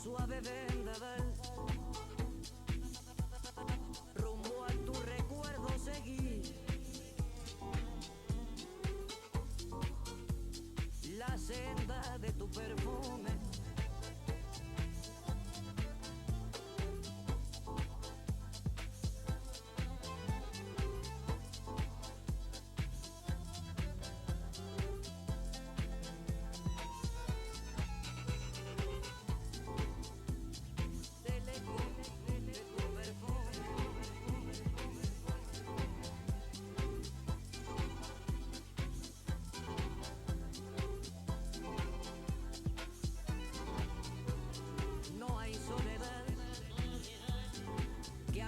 suave vendaval, rumbo a tu recuerdo seguí. La senda de tu perfume.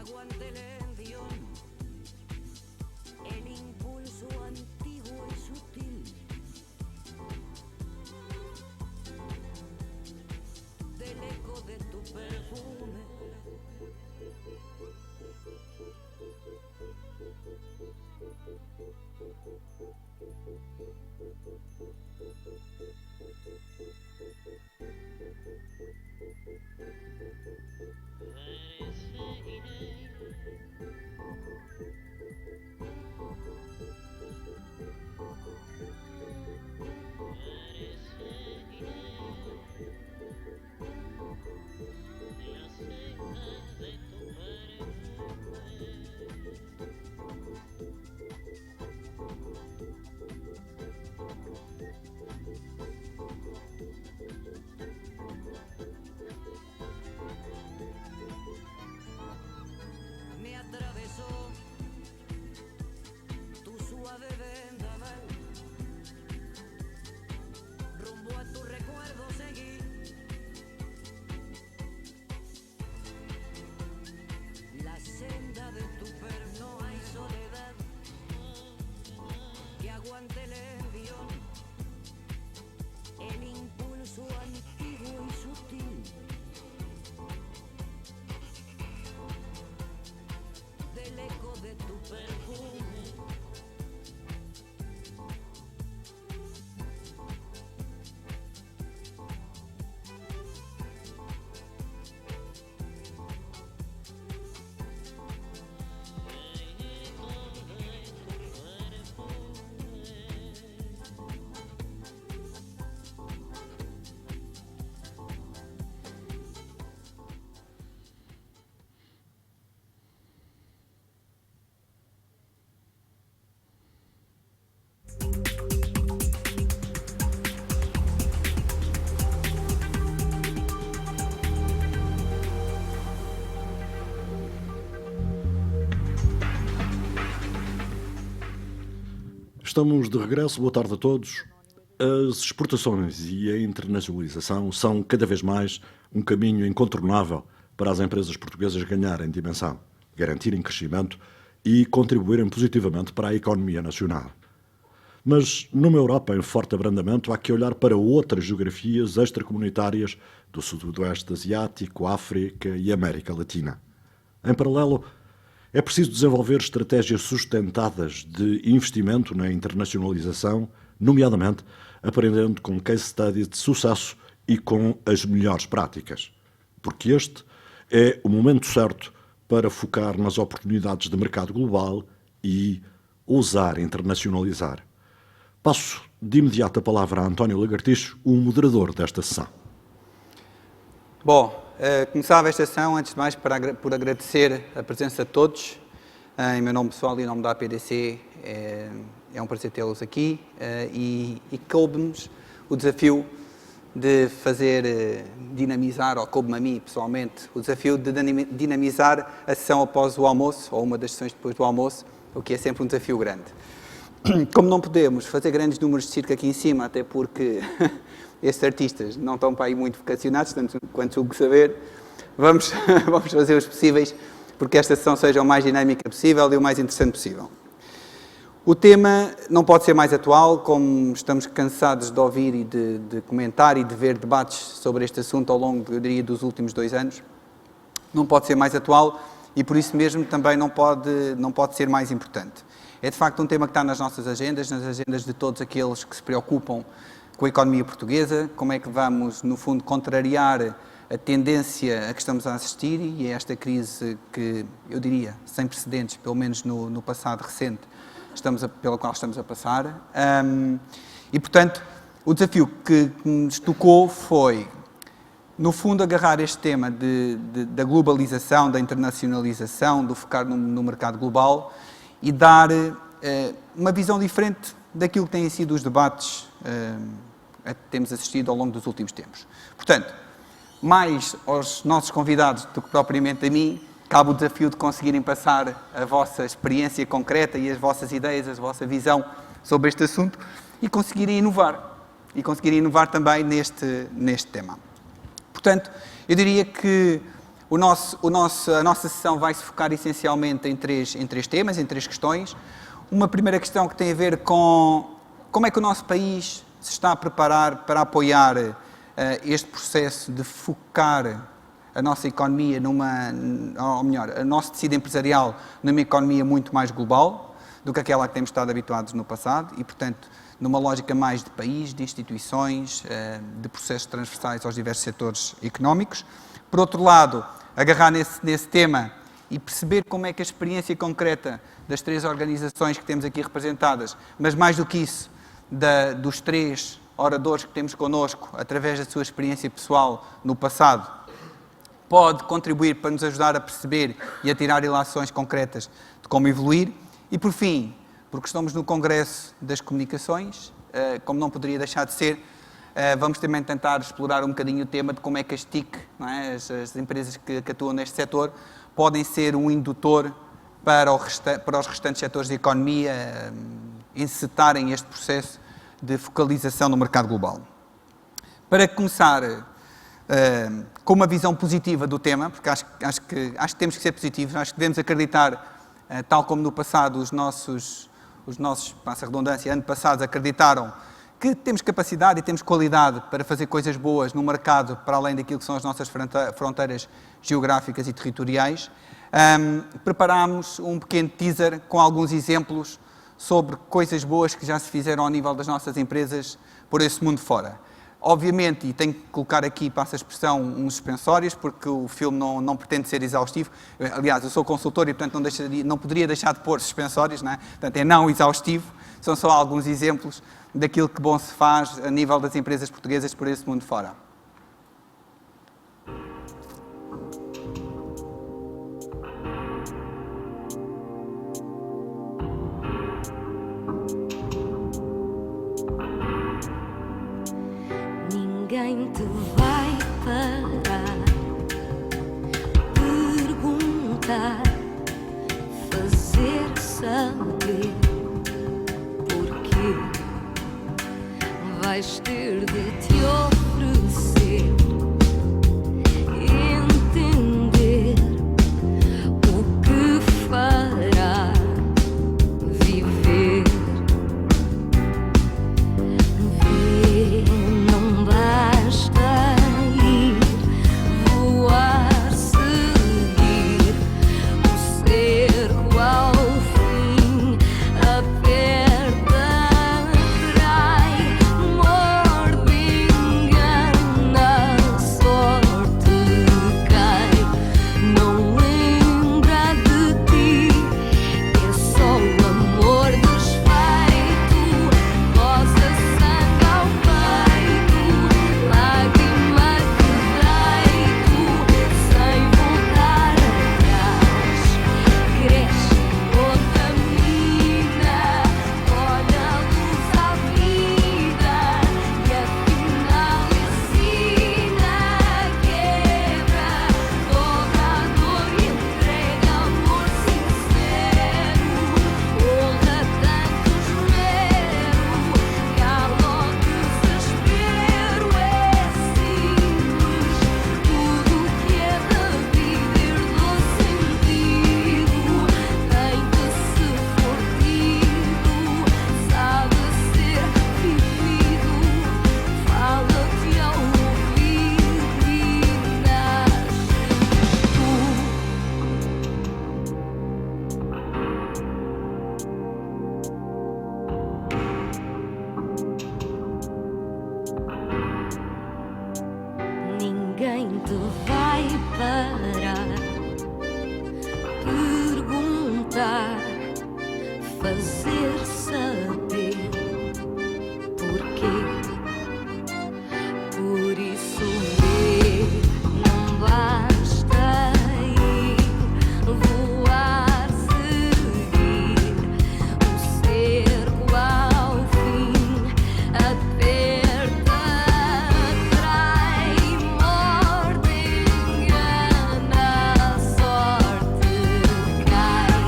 Aguante el envión, el impulso antiguo y sutil del eco de tu perfume. Me atravesó tu suave vendaval, rumbo a tu recuerdo seguí. La senda de tu perfume, no hay soledad que aguante el envión, el impulso antiguo y sutil del eco de tu perfume. Estamos de regresso, boa tarde a todos. As exportações e a internacionalização são cada vez mais um caminho incontornável para as empresas portuguesas ganharem dimensão, garantirem crescimento e contribuírem positivamente para a economia nacional. Mas numa Europa em forte abrandamento há que olhar para outras geografias extracomunitárias do Sudoeste Asiático, África e América Latina. Em paralelo, é preciso desenvolver estratégias sustentadas de investimento na internacionalização, nomeadamente aprendendo com case studies de sucesso e com as melhores práticas. Porque este é o momento certo para focar nas oportunidades de mercado global e ousar internacionalizar. Passo de imediato a palavra a António Lagartixo, o moderador desta sessão. Bom, começava esta sessão, antes de mais, por agradecer a presença de todos. Em meu nome pessoal e em nome da APDC, é um prazer tê-los aqui e coube-nos o desafio de fazer dinamizar, ou coube-me a mim pessoalmente, o desafio de dinamizar a sessão após o almoço, ou uma das sessões depois do almoço, o que é sempre um desafio grande. Como não podemos fazer grandes números de circo aqui em cima, até porque estes artistas não estão para aí muito vocacionados, tanto quanto julgo saber, vamos fazer os possíveis porque esta sessão seja o mais dinâmica possível e o mais interessante possível. O tema não pode ser mais atual, como estamos cansados de ouvir e de comentar e de ver debates sobre este assunto ao longo, eu diria, dos últimos 2 anos. Não pode ser mais atual e, por isso mesmo, também não pode ser mais importante. É, de facto, um tema que está nas nossas agendas, nas agendas de todos aqueles que se preocupam com a economia portuguesa, como é que vamos, no fundo, contrariar a tendência a que estamos a assistir e a esta crise que, eu diria, sem precedentes, pelo menos no passado recente, pela qual estamos a passar. E, portanto, o desafio que nos tocou foi, no fundo, agarrar este tema da globalização, da internacionalização, do focar no mercado global e dar uma visão diferente daquilo que têm sido os debates a que temos assistido ao longo dos últimos tempos. Portanto, mais aos nossos convidados do que propriamente a mim, cabe o desafio de conseguirem passar a vossa experiência concreta e as vossas ideias, a vossa visão sobre este assunto e conseguirem inovar. E conseguirem inovar também neste tema. Portanto, eu diria que a nossa sessão vai se focar essencialmente em três temas, em três questões. Uma primeira questão que tem a ver com como é que o nosso país se está a preparar para apoiar este processo de focar a nossa economia ou melhor, o nosso tecido empresarial numa economia muito mais global do que aquela que temos estado habituados no passado e, portanto, numa lógica mais de país, de instituições, de processos transversais aos diversos setores económicos. Por outro lado, agarrar nesse tema e perceber como é que a experiência concreta das três organizações que temos aqui representadas, mas mais do que isso, dos três oradores que temos connosco, através da sua experiência pessoal no passado, pode contribuir para nos ajudar a perceber e a tirar ilações concretas de como evoluir. E, por fim, porque estamos no Congresso das Comunicações, como não poderia deixar de ser, vamos também tentar explorar um bocadinho o tema de como é que as TIC, não é? as empresas que atuam neste setor, podem ser um indutor para os restantes setores da economia encetarem este processo de focalização no mercado global. Para começar com uma visão positiva do tema, porque acho que temos que ser positivos, acho que devemos acreditar, tal como no passado os nossos, passa a redundância, ano passado acreditaram que temos capacidade e temos qualidade para fazer coisas boas no mercado para além daquilo que são as nossas fronteiras geográficas e territoriais. Preparámos um pequeno teaser com alguns exemplos sobre coisas boas que já se fizeram ao nível das nossas empresas por esse mundo fora. Obviamente, e tenho que colocar aqui, passa a expressão, uns suspensórios, porque o filme não pretende ser exaustivo. Aliás, eu sou consultor e, portanto, não poderia deixar de pôr suspensórios, não é? Portanto, é não exaustivo. São só alguns exemplos daquilo que bom se faz a nível das empresas portuguesas por esse mundo fora. Ninguém te vai parar, perguntar, fazer saber porquê. Vais ter de te oferecer, entender o que fará viver. Não basta ir, voar, seguir o cerco ao fim, aperta, trai, morde, Ninguém te vai parar, perguntar, fazer saber porquê. Por isso ver, não basta ir, voar, seguir o cerco ao fim, aperta, atrai, morde, engana, a sorte cai,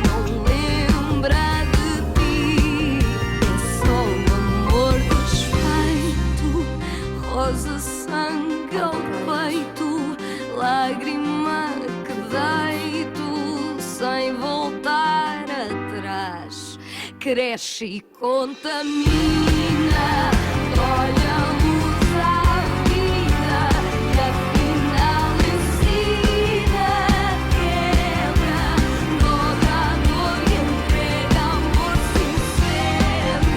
não lembra de ti, é só o amor desfeito, rosa, sangue ao peito, lágrima que deito, sem voltar atrás, cresce e contamina, olha a luz à vida, e afinal ensina, quebra, dobra a dor e entrega amor sincero,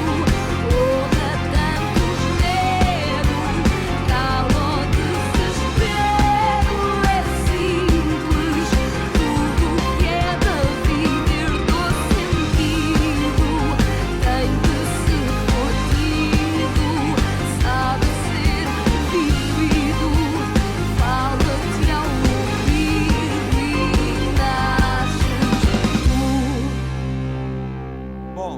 honra tantos medos, cala o desespero, é simples, tudo que é da vida herdou sentido, tem que se for tido, sabe ser vivido, fala-te ao ouvido e nasces tu. Bom,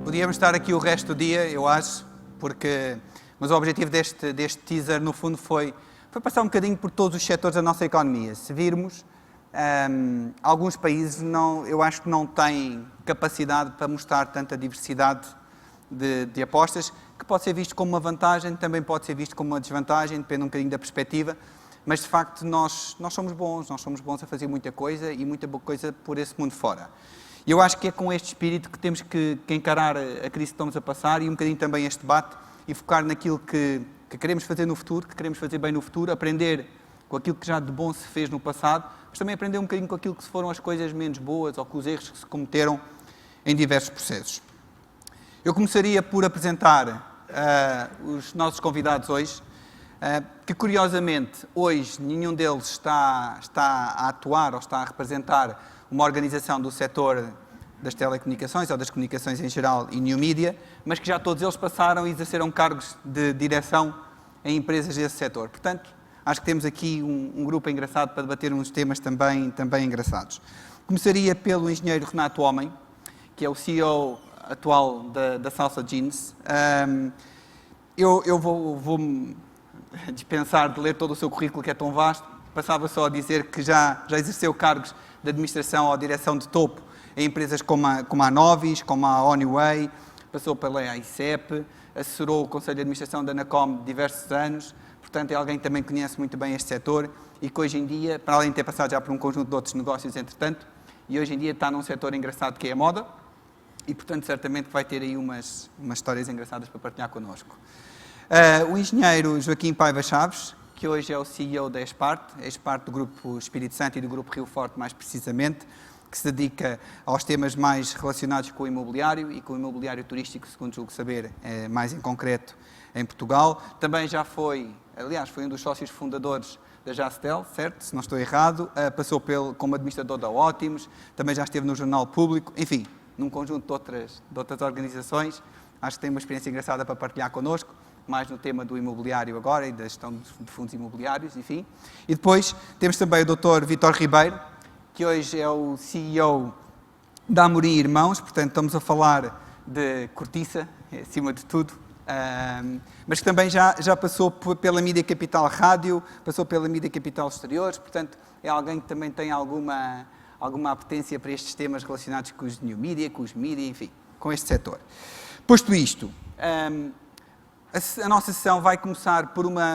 podíamos estar aqui o resto do dia, eu acho, mas o objetivo deste teaser, no fundo, foi passar um bocadinho por todos os setores da nossa economia. Se virmos, alguns países, eu acho que não têm capacidade para mostrar tanta diversidade de apostas, que pode ser visto como uma vantagem, também pode ser visto como uma desvantagem, depende um bocadinho da perspectiva, mas de facto nós somos bons a fazer muita coisa e muita boa coisa por esse mundo fora. E eu acho que é com este espírito que temos que encarar a crise que estamos a passar e um bocadinho também este debate e focar naquilo que queremos fazer no futuro, que queremos fazer bem no futuro, aprender com aquilo que já de bom se fez no passado, mas também aprender um bocadinho com aquilo que foram as coisas menos boas ou com os erros que se cometeram em diversos processos. Eu começaria por apresentar os nossos convidados hoje, que curiosamente hoje nenhum deles está a atuar ou está a representar uma organização do setor das telecomunicações ou das comunicações em geral e new media, mas que já todos eles passaram e exerceram cargos de direção em empresas desse setor. Portanto, acho que temos aqui um grupo engraçado para debater uns temas também engraçados. Começaria pelo engenheiro Renato Homem, que é o CEO atual da Salsa Jeans. Eu vou-me dispensar de ler todo o seu currículo, que é tão vasto. Passava só a dizer que já exerceu cargos de administração ou direção de topo em empresas como a Novis, como a Honeyway, passou pela AICEP, assessorou o Conselho de Administração da Anacom diversos anos, portanto é alguém que também conhece muito bem este setor e que hoje em dia, para além de ter passado já por um conjunto de outros negócios, entretanto, e hoje em dia está num setor engraçado que é a moda e, portanto, certamente vai ter aí umas histórias engraçadas para partilhar connosco. O engenheiro Joaquim Paiva Chaves, que hoje é o CEO da Esparte do Grupo Espírito Santo e do Grupo Rio Forte, mais precisamente, que se dedica aos temas mais relacionados com o imobiliário e com o imobiliário turístico, segundo julgo saber, mais em concreto, em Portugal. Também já foi um dos sócios fundadores da Jastel, certo? Se não estou errado. Passou como administrador da Ótimos, também já esteve no Jornal Público, enfim, num conjunto de outras organizações. Acho que tem uma experiência engraçada para partilhar connosco, mais no tema do imobiliário agora e da gestão de fundos imobiliários, enfim. E depois temos também o Dr. Vítor Ribeiro, que hoje é o CEO da Amorim Irmãos, portanto estamos a falar de cortiça, acima de tudo, mas que também já passou pela Mídia Capital Rádio, passou pela Mídia Capital Exteriores, portanto é alguém que também tem alguma apetência para estes temas relacionados com os new media, com os mídia, enfim, com este setor. Posto isto, a nossa sessão vai começar por uma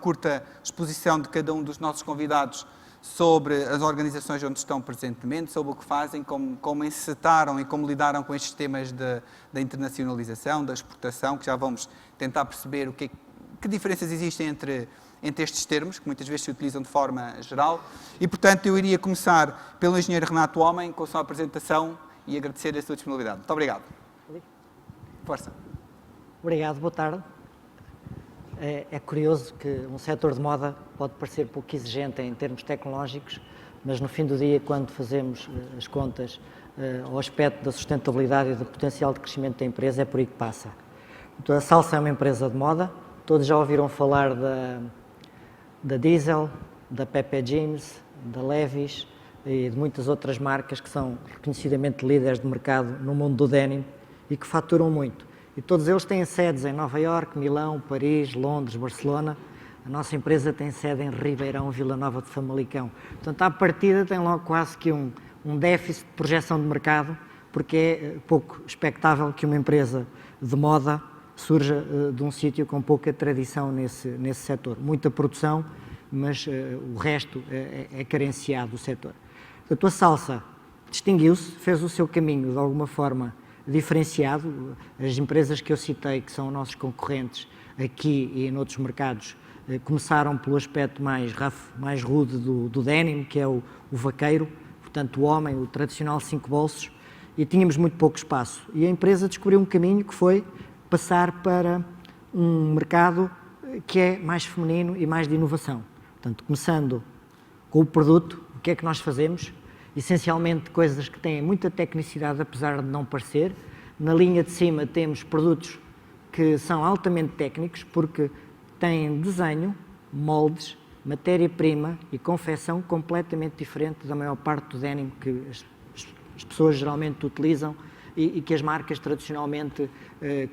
curta exposição de cada um dos nossos convidados sobre as organizações onde estão presentemente, sobre o que fazem, como encetaram e como lidaram com estes temas da internacionalização, da exportação, que já vamos tentar perceber que diferenças existem entre estes termos, que muitas vezes se utilizam de forma geral. E, portanto, eu iria começar pelo engenheiro Renato Homem, com a sua apresentação e agradecer a sua disponibilidade. Muito obrigado. Força. Obrigado, boa tarde. É curioso que um setor de moda pode parecer pouco exigente em termos tecnológicos, mas no fim do dia, quando fazemos as contas ao aspecto da sustentabilidade e do potencial de crescimento da empresa, é por aí que passa. Então, a Salsa é uma empresa de moda, todos já ouviram falar da Diesel, da Pepe Jeans, da Levi's e de muitas outras marcas que são reconhecidamente líderes de mercado no mundo do denim e que faturam muito. E todos eles têm sedes em Nova Iorque, Milão, Paris, Londres, Barcelona. A nossa empresa tem sede em Ribeirão, Vila Nova de Famalicão. Portanto, à partida tem logo quase que um déficit de projeção de mercado, porque é pouco expectável que uma empresa de moda surja de um sítio com pouca tradição nesse setor. Muita produção, mas o resto é carenciado do setor. Portanto, a Salsa distinguiu-se, fez o seu caminho de alguma forma diferenciado. As empresas que eu citei, que são nossos concorrentes aqui e em outros mercados, começaram pelo aspecto mais rude do denim, que é o vaqueiro, portanto o homem, o tradicional 5 bolsos, e tínhamos muito pouco espaço. E a empresa descobriu um caminho que foi passar para um mercado que é mais feminino e mais de inovação. Portanto, começando com o produto, o que é que nós fazemos? Essencialmente coisas que têm muita tecnicidade, apesar de não parecer. Na linha de cima temos produtos que são altamente técnicos, porque têm desenho, moldes, matéria-prima e confecção completamente diferente da maior parte do denim que as pessoas geralmente utilizam e que as marcas tradicionalmente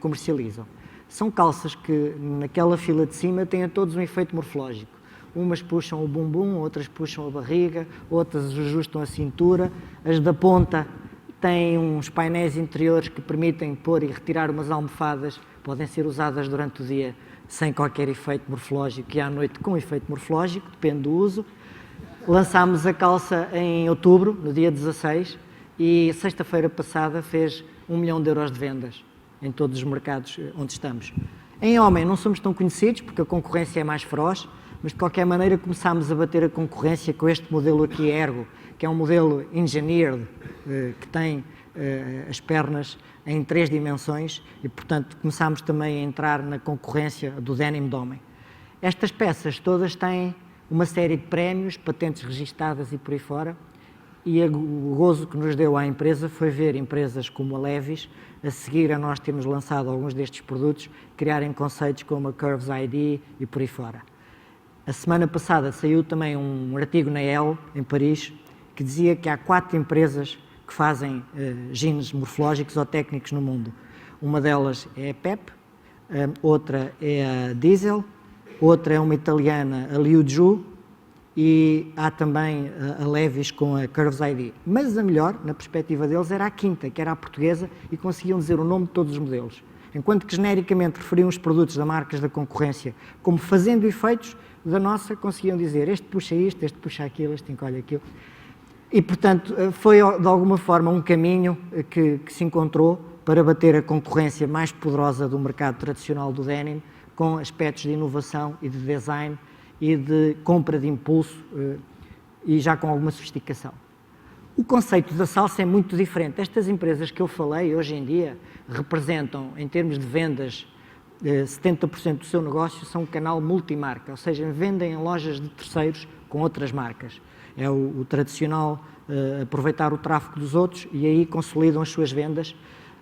comercializam. São calças que, naquela fila de cima, têm a todos um efeito morfológico. Umas puxam o bumbum, outras puxam a barriga, outras ajustam a cintura. As da ponta têm uns painéis interiores que permitem pôr e retirar umas almofadas, podem ser usadas durante o dia sem qualquer efeito morfológico e à noite com efeito morfológico, depende do uso. Lançámos a calça em outubro, no dia 16, e sexta-feira passada fez 1 milhão de euros de vendas em todos os mercados onde estamos. Em homem não somos tão conhecidos porque a concorrência é mais feroz, mas de qualquer maneira começámos a bater a concorrência com este modelo aqui Ergo, que é um modelo engineered, que tem as pernas em 3 dimensões e, portanto, começámos também a entrar na concorrência do denim de homem. Estas peças todas têm uma série de prémios, patentes registadas e por aí fora, e o gozo que nos deu à empresa foi ver empresas como a Levi's, a seguir a nós termos lançado alguns destes produtos, criarem conceitos como a Curves ID e por aí fora. A semana passada saiu também um artigo na Elle, em Paris, que dizia que há 4 empresas que fazem jeans morfológicos ou técnicos no mundo. Uma delas é a Pep, outra é a Diesel, outra é uma italiana, a Liu Ju, e há também a Levi's com a Curves ID. Mas a melhor, na perspectiva deles, era a quinta, que era a portuguesa, e conseguiam dizer o nome de todos os modelos. Enquanto que genericamente referiam os produtos das marcas da concorrência como fazendo efeitos, da nossa conseguiam dizer este puxa isto, este puxa aquilo, este encolhe aquilo. E, portanto, foi de alguma forma um caminho que se encontrou para bater a concorrência mais poderosa do mercado tradicional do denim, com aspectos de inovação e de design e de compra de impulso e já com alguma sofisticação. O conceito da Salsa é muito diferente. Estas empresas que eu falei hoje em dia representam, em termos de vendas, 70% do seu negócio são um canal multimarca, ou seja, vendem em lojas de terceiros com outras marcas. É o tradicional aproveitar o tráfego dos outros e aí consolidam as suas vendas.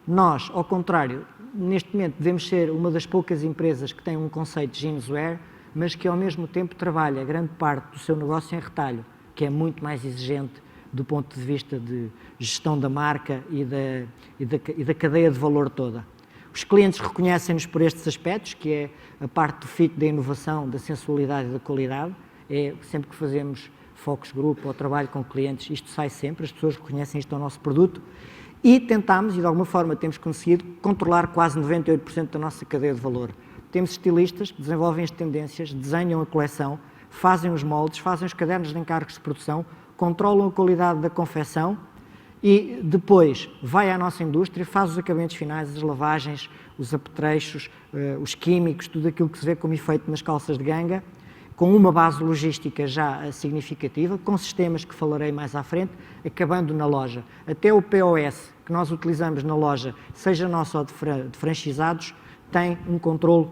Nós, ao contrário, neste momento devemos ser uma das poucas empresas que tem um conceito de jeanswear, mas que ao mesmo tempo trabalha grande parte do seu negócio em retalho, que é muito mais exigente do ponto de vista de gestão da marca e da cadeia de valor toda. Os clientes reconhecem-nos por estes aspectos, que é a parte do fit, da inovação, da sensualidade e da qualidade. É sempre que fazemos focus group ou trabalho com clientes, isto sai sempre, as pessoas reconhecem isto ao nosso produto. E tentamos, e de alguma forma temos conseguido, controlar quase 98% da nossa cadeia de valor. Temos estilistas que desenvolvem as tendências, desenham a coleção, fazem os moldes, fazem os cadernos de encargos de produção, controlam a qualidade da confecção e depois vai à nossa indústria, faz os acabamentos finais, as lavagens, os apetrechos, os químicos, tudo aquilo que se vê como efeito nas calças de ganga, com uma base logística já significativa, com sistemas que falarei mais à frente, acabando na loja. Até o POS que nós utilizamos na loja, seja nosso ou de franchisados, tem um controle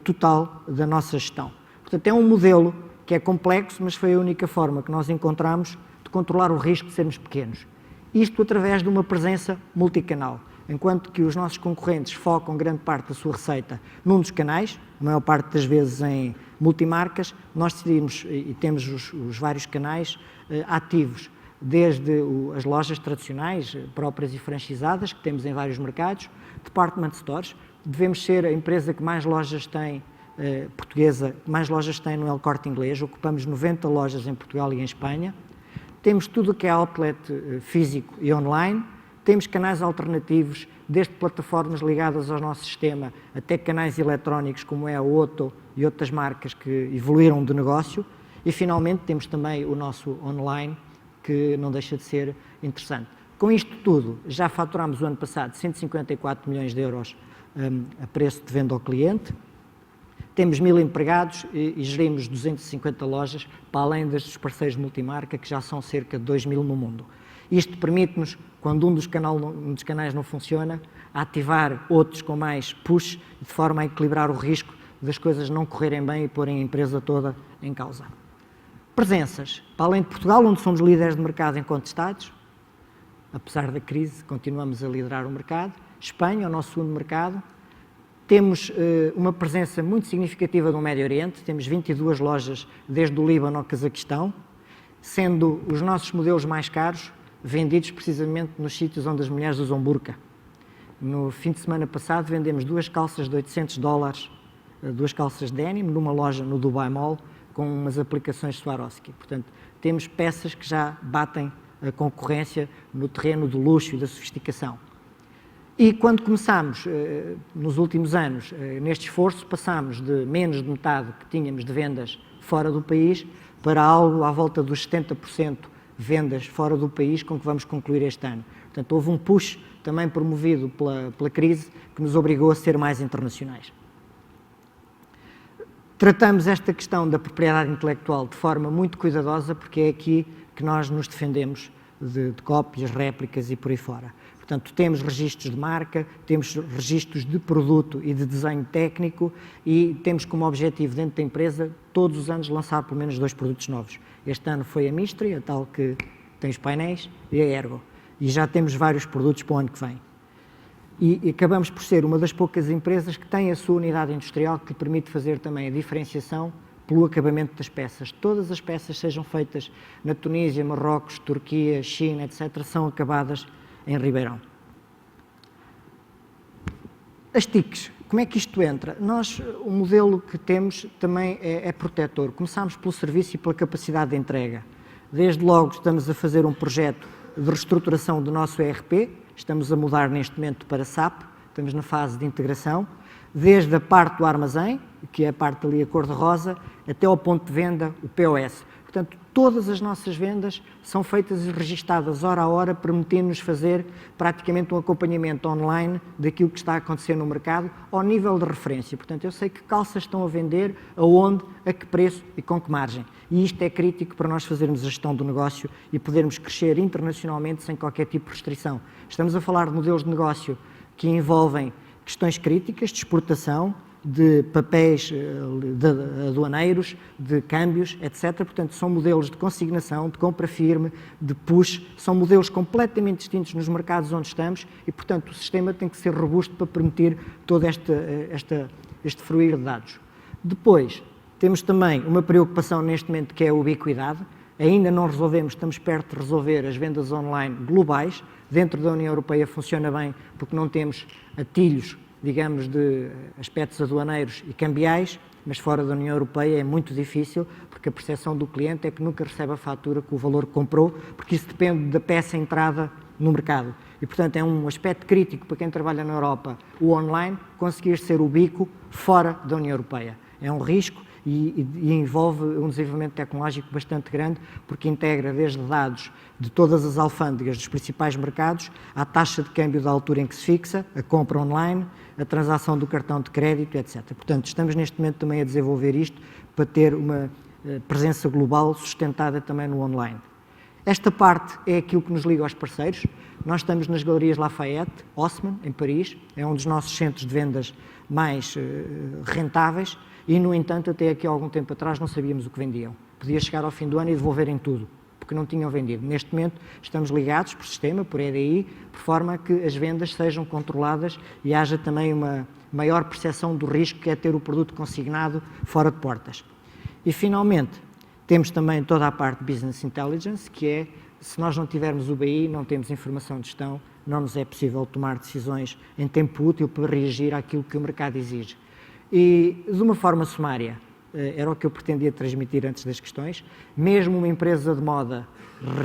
total da nossa gestão. Portanto, é um modelo que é complexo, mas foi a única forma que nós encontramos de controlar o risco de sermos pequenos. Isto através de uma presença multicanal. Enquanto que os nossos concorrentes focam grande parte da sua receita num dos canais, a maior parte das vezes em multimarcas, nós decidimos e temos os vários canais ativos, desde as lojas tradicionais, próprias e franchisadas, que temos em vários mercados, department stores. Devemos ser a empresa que mais lojas tem, portuguesa, que mais lojas tem no El Corte Inglês, ocupamos 90 lojas em Portugal e em Espanha. Temos tudo o que é outlet físico e online, temos canais alternativos, desde plataformas ligadas ao nosso sistema até canais eletrónicos como é a Otto e outras marcas que evoluíram de negócio, e finalmente temos também o nosso online, que não deixa de ser interessante. Com isto tudo, já faturámos o ano passado 154 milhões de euros a preço de venda ao cliente, temos 1000 empregados e gerimos 250 lojas, para além dos parceiros multimarca, que já são cerca de 2000 no mundo. Isto permite-nos, quando um dos canais não funciona, ativar outros com mais push, de forma a equilibrar o risco das coisas não correrem bem e porem a empresa toda em causa. Presenças. Para além de Portugal, onde somos líderes de mercado incontestados, apesar da crise, continuamos a liderar o mercado. Espanha, o nosso segundo mercado. Temos uma presença muito significativa no Médio Oriente, temos 22 lojas desde o Líbano ao Cazaquistão, sendo os nossos modelos mais caros vendidos precisamente nos sítios onde as mulheres usam burca. No fim de semana passado vendemos 2 calças de $800, 2 calças de denim, numa loja no Dubai Mall, com umas aplicações Swarovski. Portanto, temos peças que já batem a concorrência no terreno do luxo e da sofisticação. E quando começámos, nos últimos anos, neste esforço, passámos de menos de metade que tínhamos de vendas fora do país para algo à volta dos 70% vendas fora do país, com que vamos concluir este ano. Portanto, houve um push também promovido pela crise que nos obrigou a ser mais internacionais. Tratamos esta questão da propriedade intelectual de forma muito cuidadosa, porque é aqui que nós nos defendemos de cópias, réplicas e por aí fora. Portanto, temos registros de marca, temos registros de produto e de desenho técnico e temos como objetivo dentro da empresa todos os anos lançar pelo menos 2 produtos novos. Este ano foi a Mistri, a tal que tem os painéis, e a Ergo. E já temos vários produtos para o ano que vem. E acabamos por ser uma das poucas empresas que tem a sua unidade industrial que lhe permite fazer também a diferenciação pelo acabamento das peças. Todas as peças, sejam feitas na Tunísia, Marrocos, Turquia, China, etc., são acabadas em Ribeirão. As TICs, como é que isto entra? Nós, o modelo que temos também é protetor. Começámos pelo serviço e pela capacidade de entrega. Desde logo estamos a fazer um projeto de reestruturação do nosso ERP, estamos a mudar neste momento para SAP, estamos na fase de integração, desde a parte do armazém, que é a parte ali a cor-de-rosa, até ao ponto de venda, o POS. Portanto, todas as nossas vendas são feitas e registadas hora a hora, permitindo-nos fazer praticamente um acompanhamento online daquilo que está a acontecer no mercado ao nível de referência. Portanto, eu sei que calças estão a vender, aonde, a que preço e com que margem. E isto é crítico para nós fazermos a gestão do negócio e podermos crescer internacionalmente sem qualquer tipo de restrição. Estamos a falar de modelos de negócio que envolvem questões críticas de exportação, de papéis de aduaneiros, de câmbios, etc. Portanto, são modelos de consignação, de compra firme, de push, são modelos completamente distintos nos mercados onde estamos e, portanto, o sistema tem que ser robusto para permitir todo este fruir de dados. Depois, temos também uma preocupação neste momento que é a ubiquidade. Ainda não resolvemos, estamos perto de resolver as vendas online globais. Dentro da União Europeia funciona bem porque não temos atilhos, digamos, de aspectos aduaneiros e cambiais, mas fora da União Europeia é muito difícil, porque a percepção do cliente é que nunca recebe a fatura com o valor que comprou, porque isso depende da peça entrada no mercado. E, portanto, é um aspecto crítico para quem trabalha na Europa, o online, conseguir ser ubíquo fora da União Europeia. É um risco e envolve um desenvolvimento tecnológico bastante grande, porque integra desde dados de todas as alfândegas dos principais mercados, à taxa de câmbio da altura em que se fixa, a compra online, a transação do cartão de crédito, etc. Portanto, estamos neste momento também a desenvolver isto para ter uma presença global sustentada também no online. Esta parte é aquilo que nos liga aos parceiros. Nós estamos nas Galerias Lafayette, Haussmann, em Paris, é um dos nossos centros de vendas mais rentáveis e, no entanto, até aqui há algum tempo atrás não sabíamos o que vendiam. Podia chegar ao fim do ano e devolverem tudo, porque não tinham vendido. Neste momento estamos ligados por sistema, por EDI, por forma a que as vendas sejam controladas e haja também uma maior percepção do risco que é ter o produto consignado fora de portas. E, finalmente, temos também toda a parte de Business Intelligence, que é, se nós não tivermos o BI, não temos informação de gestão, não nos é possível tomar decisões em tempo útil para reagir àquilo que o mercado exige. E, de uma forma sumária, era o que eu pretendia transmitir antes das questões, mesmo uma empresa de moda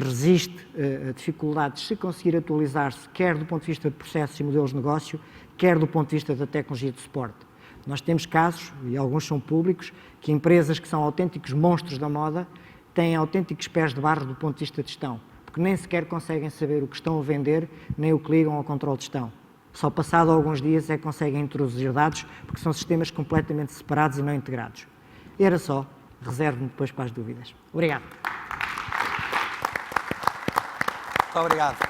resiste a dificuldades se conseguir atualizar-se, quer do ponto de vista de processos e modelos de negócio, quer do ponto de vista da tecnologia de suporte. Nós temos casos, e alguns são públicos, que empresas que são autênticos monstros da moda têm autênticos pés de barro do ponto de vista de gestão, porque nem sequer conseguem saber o que estão a vender, nem o que ligam ao controle de gestão. Só passado alguns dias é que conseguem introduzir dados, porque são sistemas completamente separados e não integrados. Era só, reservo-me depois para as dúvidas. Obrigado. Muito obrigado.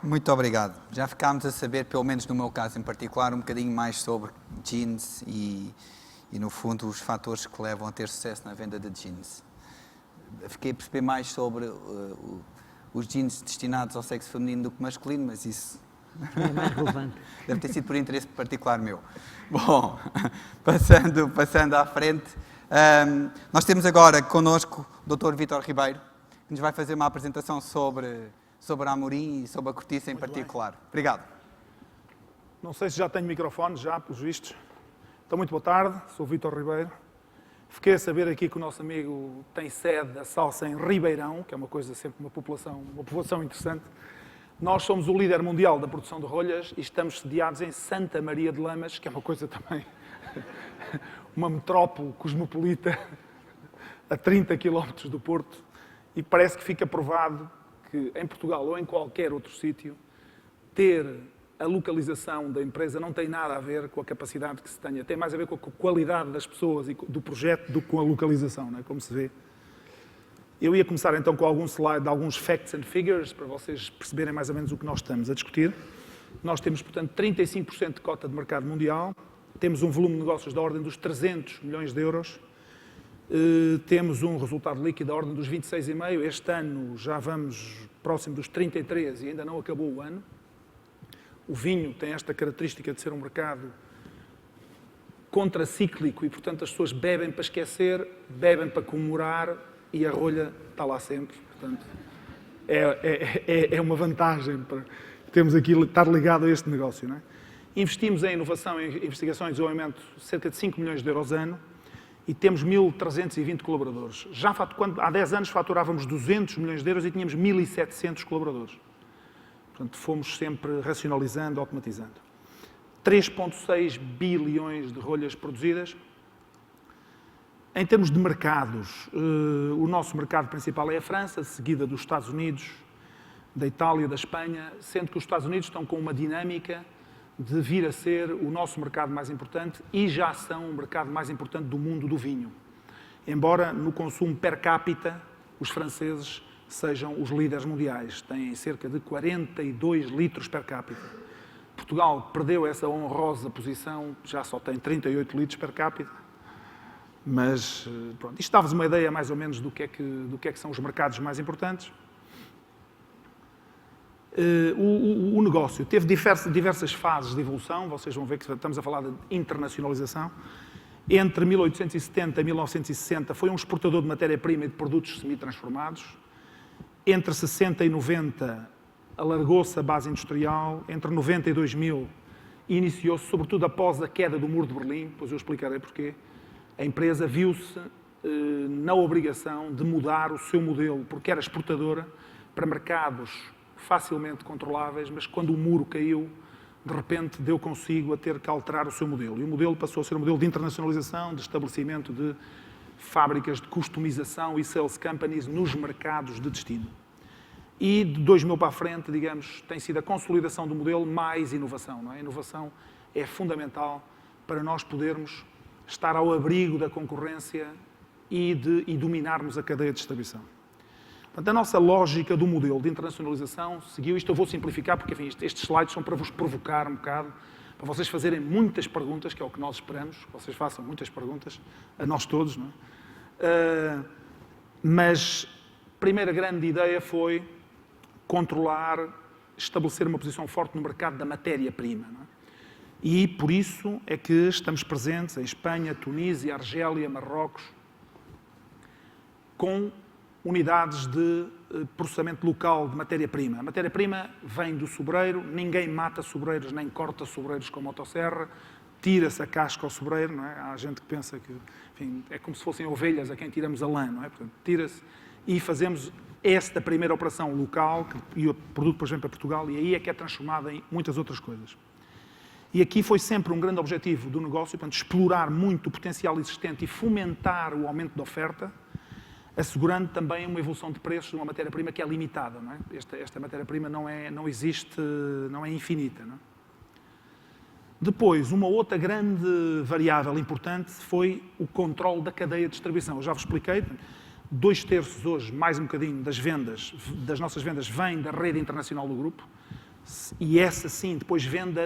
Muito obrigado. Já ficámos a saber, pelo menos no meu caso em particular, um bocadinho mais sobre jeans e no fundo, os fatores que levam a ter sucesso na venda de jeans. Fiquei a perceber mais sobre os jeans destinados ao sexo feminino do que masculino, mas isso É mais relevante. deve ter sido por interesse particular meu. Bom, passando à frente, nós temos agora connosco o Dr. Vítor Ribeiro, que nos vai fazer uma apresentação sobre a Amorim e sobre a cortiça em particular. Obrigado. Não sei se já tenho microfone, já, pelos vistos. Então, muito boa tarde, sou o Vítor Ribeiro. Fiquei a saber aqui que o nosso amigo tem sede da salsa em Ribeirão, que é uma coisa sempre uma população interessante. Nós somos o líder mundial da produção de rolhas e estamos sediados em Santa Maria de Lamas, que é uma coisa também, uma metrópole cosmopolita a 30 km do Porto, e parece que fica provado que em Portugal ou em qualquer outro sítio, ter a localização da empresa não tem nada a ver com a capacidade que se tenha, tem mais a ver com a qualidade das pessoas e do projeto do que com a localização, não é? Como se vê. Eu ia começar então com algum slide de alguns facts and figures, para vocês perceberem mais ou menos o que nós estamos a discutir. Nós temos, portanto, 35% de cota de mercado mundial, temos um volume de negócios da ordem dos 300 milhões de euros, temos um resultado líquido da ordem dos 26,5, este ano já vamos próximo dos 33 e ainda não acabou o ano. O vinho tem esta característica de ser um mercado contracíclico e, portanto, as pessoas bebem para esquecer, bebem para comemorar e a rolha está lá sempre. Portanto, é uma vantagem para termos aqui, estar ligado a este negócio, não é? Investimos em inovação e investigação e desenvolvimento cerca de 5 milhões de euros ano e temos 1.320 colaboradores. Há 10 anos faturávamos 200 milhões de euros e tínhamos 1.700 colaboradores. Portanto, fomos sempre racionalizando, automatizando. 3,6 bilhões de rolhas produzidas. Em termos de mercados, o nosso mercado principal é a França, seguida dos Estados Unidos, da Itália, da Espanha, sendo que os Estados Unidos estão com uma dinâmica de vir a ser o nosso mercado mais importante e já são o mercado mais importante do mundo do vinho. Embora no consumo per capita, os franceses sejam os líderes mundiais, têm cerca de 42 litros per capita. Portugal perdeu essa honrosa posição, já só tem 38 litros per capita, mas pronto, isto dá-vos uma ideia mais ou menos do que é que são os mercados mais importantes. O negócio teve diversas fases de evolução, vocês vão ver que estamos a falar de internacionalização. Entre 1870 e 1960 foi um exportador de matéria-prima e de produtos semi-transformados. Entre 60 e 90 alargou-se a base industrial. Entre 90 e 2000 iniciou-se, sobretudo após a queda do Muro de Berlim, depois eu explicarei porquê, a empresa viu-se na obrigação de mudar o seu modelo, porque era exportadora para mercados facilmente controláveis, mas quando o muro caiu, de repente deu consigo a ter que alterar o seu modelo. E o modelo passou a ser um modelo de internacionalização, de estabelecimento de fábricas de customização e sales companies nos mercados de destino. E de 2000 para a frente, digamos, tem sido a consolidação do modelo mais inovação, não é? A inovação é fundamental para nós podermos estar ao abrigo da concorrência e dominarmos a cadeia de distribuição. Portanto, a nossa lógica do modelo de internacionalização seguiu isto. Eu vou simplificar, porque enfim, estes slides são para vos provocar um bocado, para vocês fazerem muitas perguntas, que é o que nós esperamos, que vocês façam muitas perguntas, a nós todos, não é? Mas a primeira grande ideia foi controlar, estabelecer uma posição forte no mercado da matéria-prima. Não é? E por isso é que estamos presentes em Espanha, Tunísia, Argélia, Marrocos, com unidades de processamento local de matéria-prima. A matéria-prima vem do sobreiro, ninguém mata sobreiros nem corta sobreiros com motosserra, tira-se a casca ao sobreiro, não é? Há gente que pensa que, enfim, é como se fossem ovelhas a quem tiramos a lã, não é? Portanto, tira-se e fazemos esta primeira operação local, e o produto, por exemplo, para Portugal, e aí é que é transformado em muitas outras coisas. E aqui foi sempre um grande objetivo do negócio, portanto, explorar muito o potencial existente e fomentar o aumento da oferta, assegurando também uma evolução de preços de uma matéria-prima que é limitada. Não é? Esta matéria-prima não existe, não é infinita. Não é? Depois, uma outra grande variável importante foi o controle da cadeia de distribuição. Eu já vos expliquei, 2/3 hoje, mais um bocadinho, das nossas vendas vem da rede internacional do grupo, e essa sim, depois vende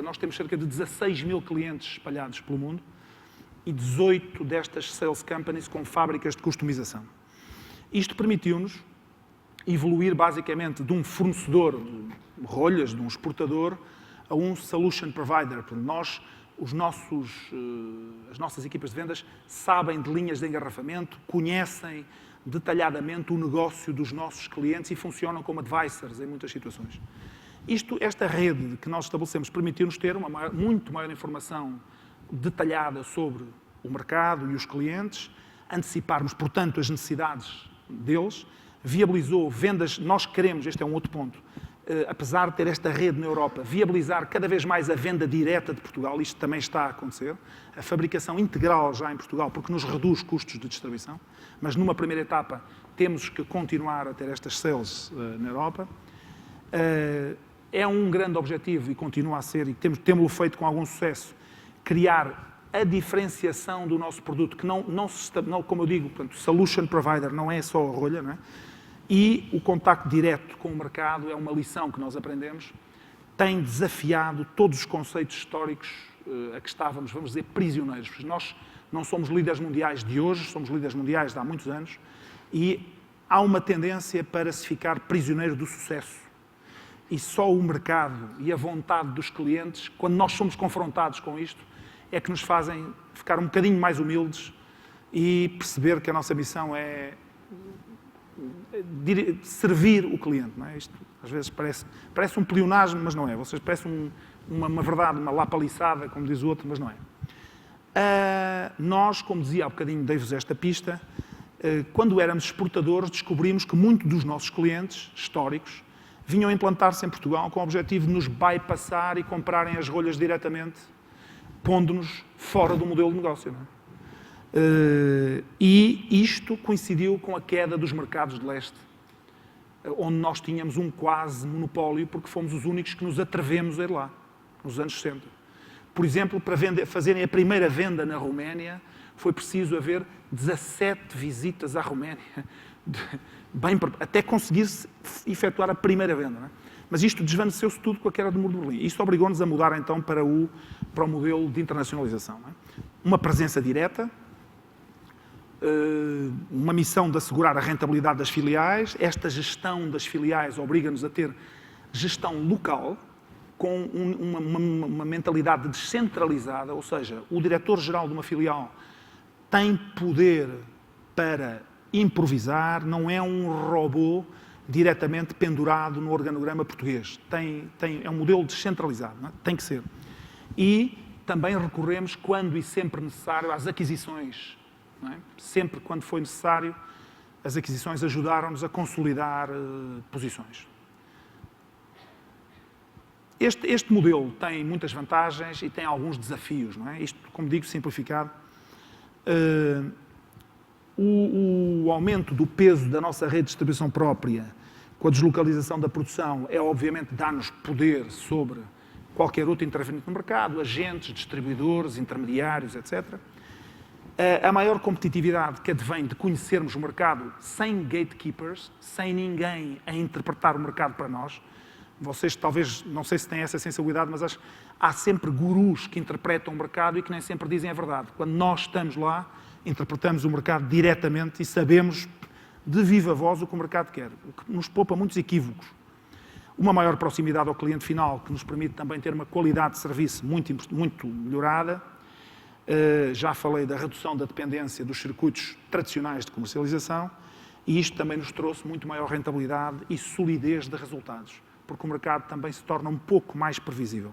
nós temos cerca de 16 mil clientes espalhados pelo mundo, e 18 destas sales companies com fábricas de customização. Isto permitiu-nos evoluir basicamente de um fornecedor de rolhas, de um exportador, a um solution provider. As nossas equipas de vendas sabem de linhas de engarrafamento, conhecem detalhadamente o negócio dos nossos clientes e funcionam como advisors em muitas situações. Esta rede que nós estabelecemos permitiu-nos ter uma muito maior informação detalhada sobre o mercado e os clientes, anteciparmos, portanto, as necessidades deles, viabilizou vendas. Nós queremos, este é um outro ponto, apesar de ter esta rede na Europa, viabilizar cada vez mais a venda direta de Portugal. Isto também está a acontecer, a fabricação integral já em Portugal, porque nos reduz custos de distribuição, mas numa primeira etapa temos que continuar a ter estas sales na Europa. É um grande objetivo e continua a ser, e temos-lo feito com algum sucesso, criar a diferenciação do nosso produto, que não, como eu digo, portanto, solution provider não é só a rolha, não é? E o contacto direto com o mercado é uma lição que nós aprendemos, tem desafiado todos os conceitos históricos a que estávamos, vamos dizer, prisioneiros. Nós não somos líderes mundiais de hoje, somos líderes mundiais de há muitos anos, e há uma tendência para se ficar prisioneiro do sucesso. E só o mercado e a vontade dos clientes, quando nós somos confrontados com isto, é que nos fazem ficar um bocadinho mais humildes e perceber que a nossa missão é servir o cliente. Não é? Isto às vezes parece um pleonasmo, mas não é. Vocês parecem uma verdade, uma lapaliçada, como diz o outro, mas não é. Nós, como dizia há bocadinho, dei-vos esta pista, quando éramos exportadores, descobrimos que muitos dos nossos clientes históricos vinham implantar-se em Portugal com o objetivo de nos bypassar e comprarem as rolhas diretamente, pondo-nos fora do modelo de negócio. Não é? E isto coincidiu com a queda dos mercados de leste, onde nós tínhamos um quase monopólio, porque fomos os únicos que nos atrevemos a ir lá, nos anos 60. Por exemplo, para fazerem a primeira venda na Roménia, foi preciso haver 17 visitas à Roménia, até conseguir-se efetuar a primeira venda. Não é? Mas isto desvaneceu-se tudo com a queda do Muro de Berlim. Isto obrigou-nos a mudar, então, para o modelo de internacionalização. Não é? Uma presença direta, uma missão de assegurar a rentabilidade das filiais. Esta gestão das filiais obriga-nos a ter gestão local, com uma mentalidade descentralizada, ou seja, o diretor-geral de uma filial tem poder para improvisar, não é um robô diretamente pendurado no organograma português. É um modelo descentralizado, não é? Tem que ser. E também recorremos, quando e sempre necessário, às aquisições. Não é? Sempre quando foi necessário, as aquisições ajudaram-nos a consolidar posições. Este modelo tem muitas vantagens e tem alguns desafios. Não é? Isto, como digo, simplificado. O aumento do peso da nossa rede de distribuição própria, com a deslocalização da produção, obviamente dá-nos poder sobre qualquer outro interveniente no mercado, agentes, distribuidores, intermediários, etc. A maior competitividade que advém de conhecermos o mercado sem gatekeepers, sem ninguém a interpretar o mercado para nós. Vocês talvez, não sei se têm essa sensibilidade, mas há sempre gurus que interpretam o mercado e que nem sempre dizem a verdade. Quando nós estamos lá, interpretamos o mercado diretamente e sabemos de viva voz o que o mercado quer, o que nos poupa muitos equívocos. Uma maior proximidade ao cliente final, que nos permite também ter uma qualidade de serviço muito melhorada. Já falei da redução da dependência dos circuitos tradicionais de comercialização e isto também nos trouxe muito maior rentabilidade e solidez de resultados, porque o mercado também se torna um pouco mais previsível.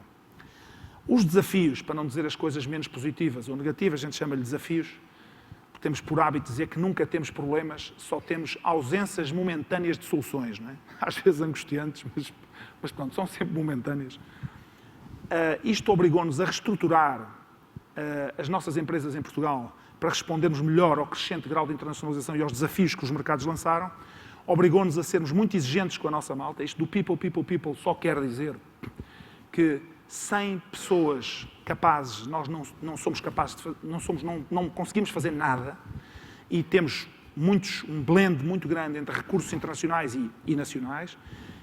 Os desafios, para não dizer as coisas menos positivas ou negativas, a gente chama-lhe desafios, porque temos por hábito dizer que nunca temos problemas, só temos ausências momentâneas de soluções, não é? Às vezes angustiantes, mas pronto, são sempre momentâneas. Isto obrigou-nos a reestruturar as nossas empresas em Portugal para respondermos melhor ao crescente grau de internacionalização e aos desafios que os mercados lançaram, obrigou-nos a sermos muito exigentes com a nossa malta. Isto do people só quer dizer que sem pessoas capazes, nós não somos capazes de, não conseguimos fazer nada e temos um blend muito grande entre recursos internacionais e nacionais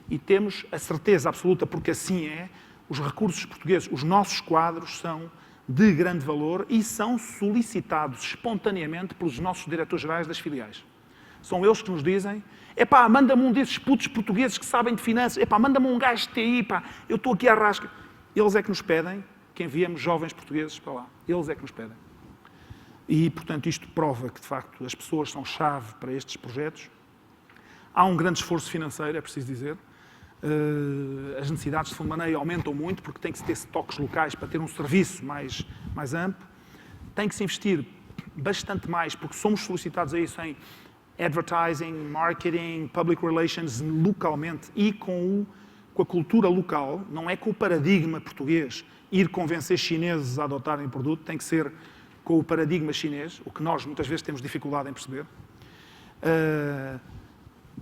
e temos a certeza absoluta, porque assim é, os recursos portugueses, os nossos quadros são de grande valor e são solicitados espontaneamente pelos nossos diretores-gerais das filiais. São eles que nos dizem, epá, manda-me um desses putos portugueses que sabem de finanças, epá, manda-me um gajo de TI, pá, eu estou aqui à rasca. Eles é que nos pedem que enviemos jovens portugueses para lá. Eles é que nos pedem. E, portanto, isto prova que, de facto, as pessoas são chave para estes projetos. Há um grande esforço financeiro, é preciso dizer. As necessidades de fundo de maneio aumentam muito, porque tem que se ter toques locais para ter um serviço mais amplo. Tem que se investir bastante mais, porque somos solicitados a isso em advertising, marketing, public relations, localmente e com a cultura local, não é com o paradigma português, ir convencer chineses a adotarem o produto, tem que ser com o paradigma chinês, o que nós muitas vezes temos dificuldade em perceber.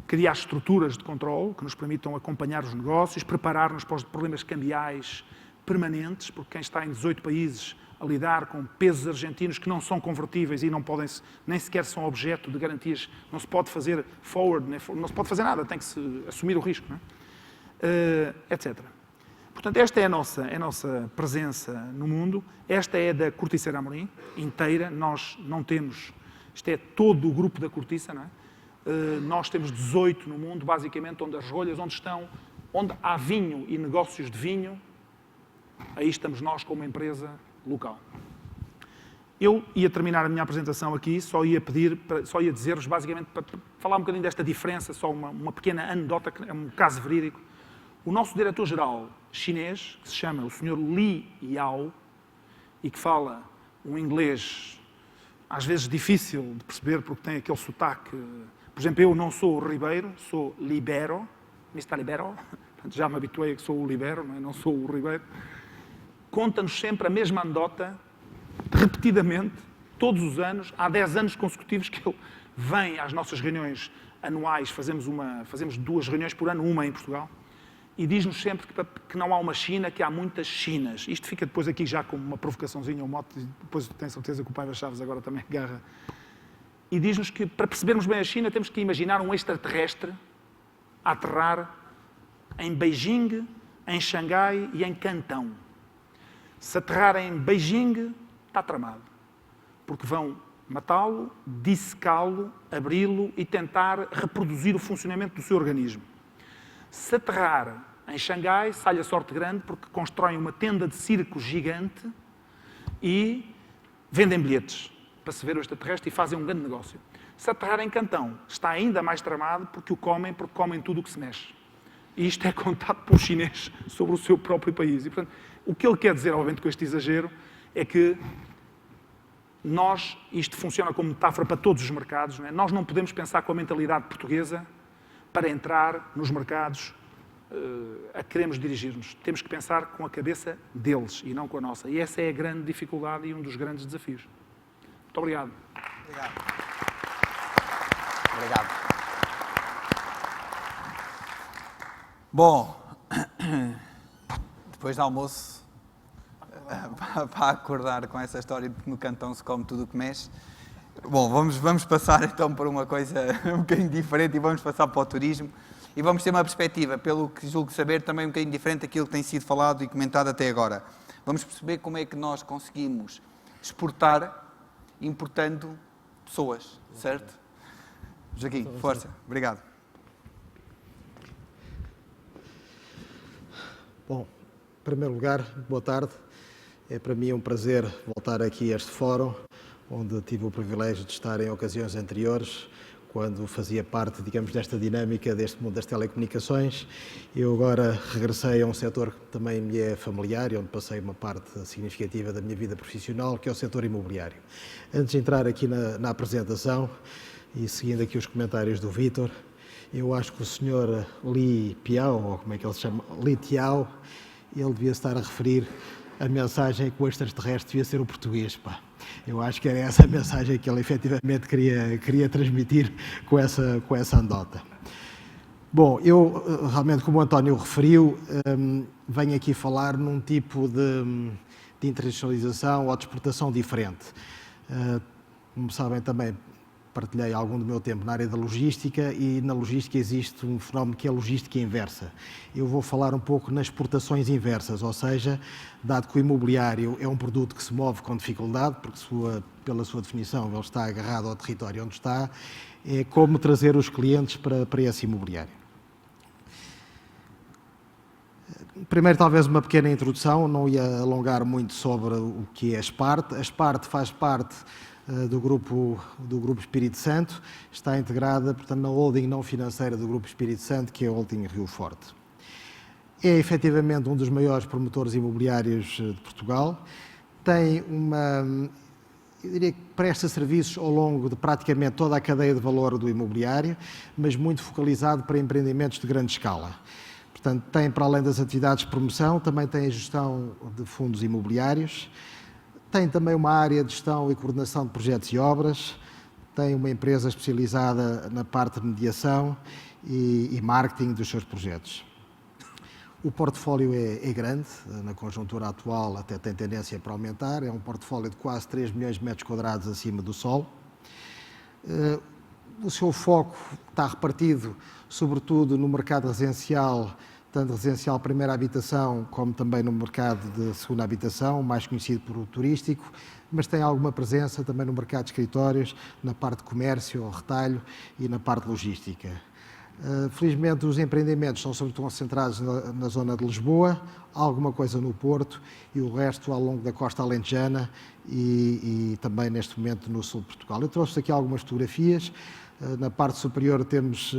Criar estruturas de controle que nos permitam acompanhar os negócios, preparar-nos para os problemas cambiais permanentes, porque quem está em 18 países a lidar com pesos argentinos que não são convertíveis e não podem, nem sequer são objeto de garantias, não se pode fazer forward, não se pode fazer nada, tem que se assumir o risco, não é? Etc. Portanto, esta é a nossa presença no mundo, esta é da Corticeira Amorim inteira, nós não temos, isto é todo o grupo da Cortiça, não é? Nós temos 18 no mundo, basicamente, onde as rolhas, onde há vinho e negócios de vinho, aí estamos nós como empresa local. Eu ia terminar a minha apresentação aqui, só ia dizer-vos, basicamente, para falar um bocadinho desta diferença, só uma pequena anedota, que é um caso verídico. O nosso diretor-geral chinês, que se chama o Sr. Li Yao, e que fala um inglês, às vezes difícil de perceber, porque tem aquele sotaque. Por exemplo, eu não sou o Ribeiro, sou Libero, Mr. Libero, já me habituei a que sou o Libero, não sou o Ribeiro. Conta-nos sempre a mesma anedota, repetidamente, todos os anos, há 10 anos consecutivos que ele vem às nossas reuniões anuais, fazemos 2 reuniões por ano, uma em Portugal, e diz-nos sempre que não há uma China, que há muitas Chinas. Isto fica depois aqui já como uma provocaçãozinha, um mote, e depois tenho certeza que o Paiva Chaves agora também agarra. E diz-nos que, para percebermos bem a China, temos que imaginar um extraterrestre a aterrar em Beijing, em Xangai e em Cantão. Se aterrar em Beijing, está tramado. Porque vão matá-lo, dissecá-lo, abri-lo e tentar reproduzir o funcionamento do seu organismo. Se aterrar em Xangai, sai a sorte grande, porque constroem uma tenda de circo gigante e vendem bilhetes para se ver o extraterrestre e fazem um grande negócio. Se aterrar em Cantão, está ainda mais tramado porque comem tudo o que se mexe. E isto é contado por chinês sobre o seu próprio país. E, portanto, o que ele quer dizer, obviamente, com este exagero, é que isto funciona como metáfora para todos os mercados, não é? Nós não podemos pensar com a mentalidade portuguesa para entrar nos mercados a que queremos dirigir-nos. Temos que pensar com a cabeça deles e não com a nossa. E essa é a grande dificuldade e um dos grandes desafios. Muito obrigado. Obrigado. Bom, depois do almoço, para acordar com essa história de que no cantão se come tudo o que mexe. Bom, vamos passar então para uma coisa um bocadinho diferente e vamos passar para o turismo. E vamos ter uma perspectiva, pelo que julgo saber, também um bocadinho diferente daquilo que tem sido falado e comentado até agora. Vamos perceber como é que nós conseguimos exportar importando pessoas, certo? Joaquim, força. Obrigado. Bom, em primeiro lugar, boa tarde. É para mim um prazer voltar aqui a este fórum, onde tive o privilégio de estar em ocasiões anteriores, quando fazia parte, digamos, desta dinâmica deste mundo das telecomunicações. Eu agora regressei a um setor que também me é familiar e onde passei uma parte significativa da minha vida profissional, que é o setor imobiliário. Antes de entrar aqui na apresentação, e seguindo aqui os comentários do Vítor, eu acho que o Sr. Li Piao, ou como é que ele se chama, Li Tiao, ele devia estar a referir a mensagem que o extraterrestre devia ser o português, pá. Eu acho que era essa a mensagem que ele efetivamente queria transmitir com essa anedota. Bom, eu realmente, como o António referiu, venho aqui falar num tipo de internacionalização ou de exportação diferente. Como sabem também, partilhei algum do meu tempo na área da logística e na logística existe um fenómeno que é a logística inversa. Eu vou falar um pouco nas exportações inversas, ou seja, dado que o imobiliário é um produto que se move com dificuldade, porque pela sua definição ele está agarrado ao território onde está, é como trazer os clientes para esse imobiliário. Primeiro, talvez uma pequena introdução, não ia alongar muito sobre o que é a Sparte. A Sparte faz parte do grupo Espírito Santo, está integrada, portanto, na holding não financeira do Grupo Espírito Santo, que é a Holding Rio Forte. É efetivamente um dos maiores promotores imobiliários de Portugal, tem eu diria que presta serviços ao longo de praticamente toda a cadeia de valor do imobiliário, mas muito focalizado para empreendimentos de grande escala. Portanto, tem, para além das atividades de promoção, também tem a gestão de fundos imobiliários, tem também uma área de gestão e coordenação de projetos e obras, tem uma empresa especializada na parte de mediação e marketing dos seus projetos. O portfólio é grande, na conjuntura atual até tem tendência para aumentar, é um portfólio de quase 3 milhões de metros quadrados acima do solo. O seu foco está repartido, sobretudo, no mercado residencial, tanto residencial primeira habitação, como também no mercado de segunda habitação, mais conhecido por o turístico, mas tem alguma presença também no mercado de escritórios, na parte de comércio, retalho e na parte logística. Felizmente, os empreendimentos são sobretudo concentrados na zona de Lisboa, alguma coisa no Porto e o resto ao longo da costa alentejana e também, neste momento, no sul de Portugal. Eu trouxe aqui algumas fotografias. Na parte superior temos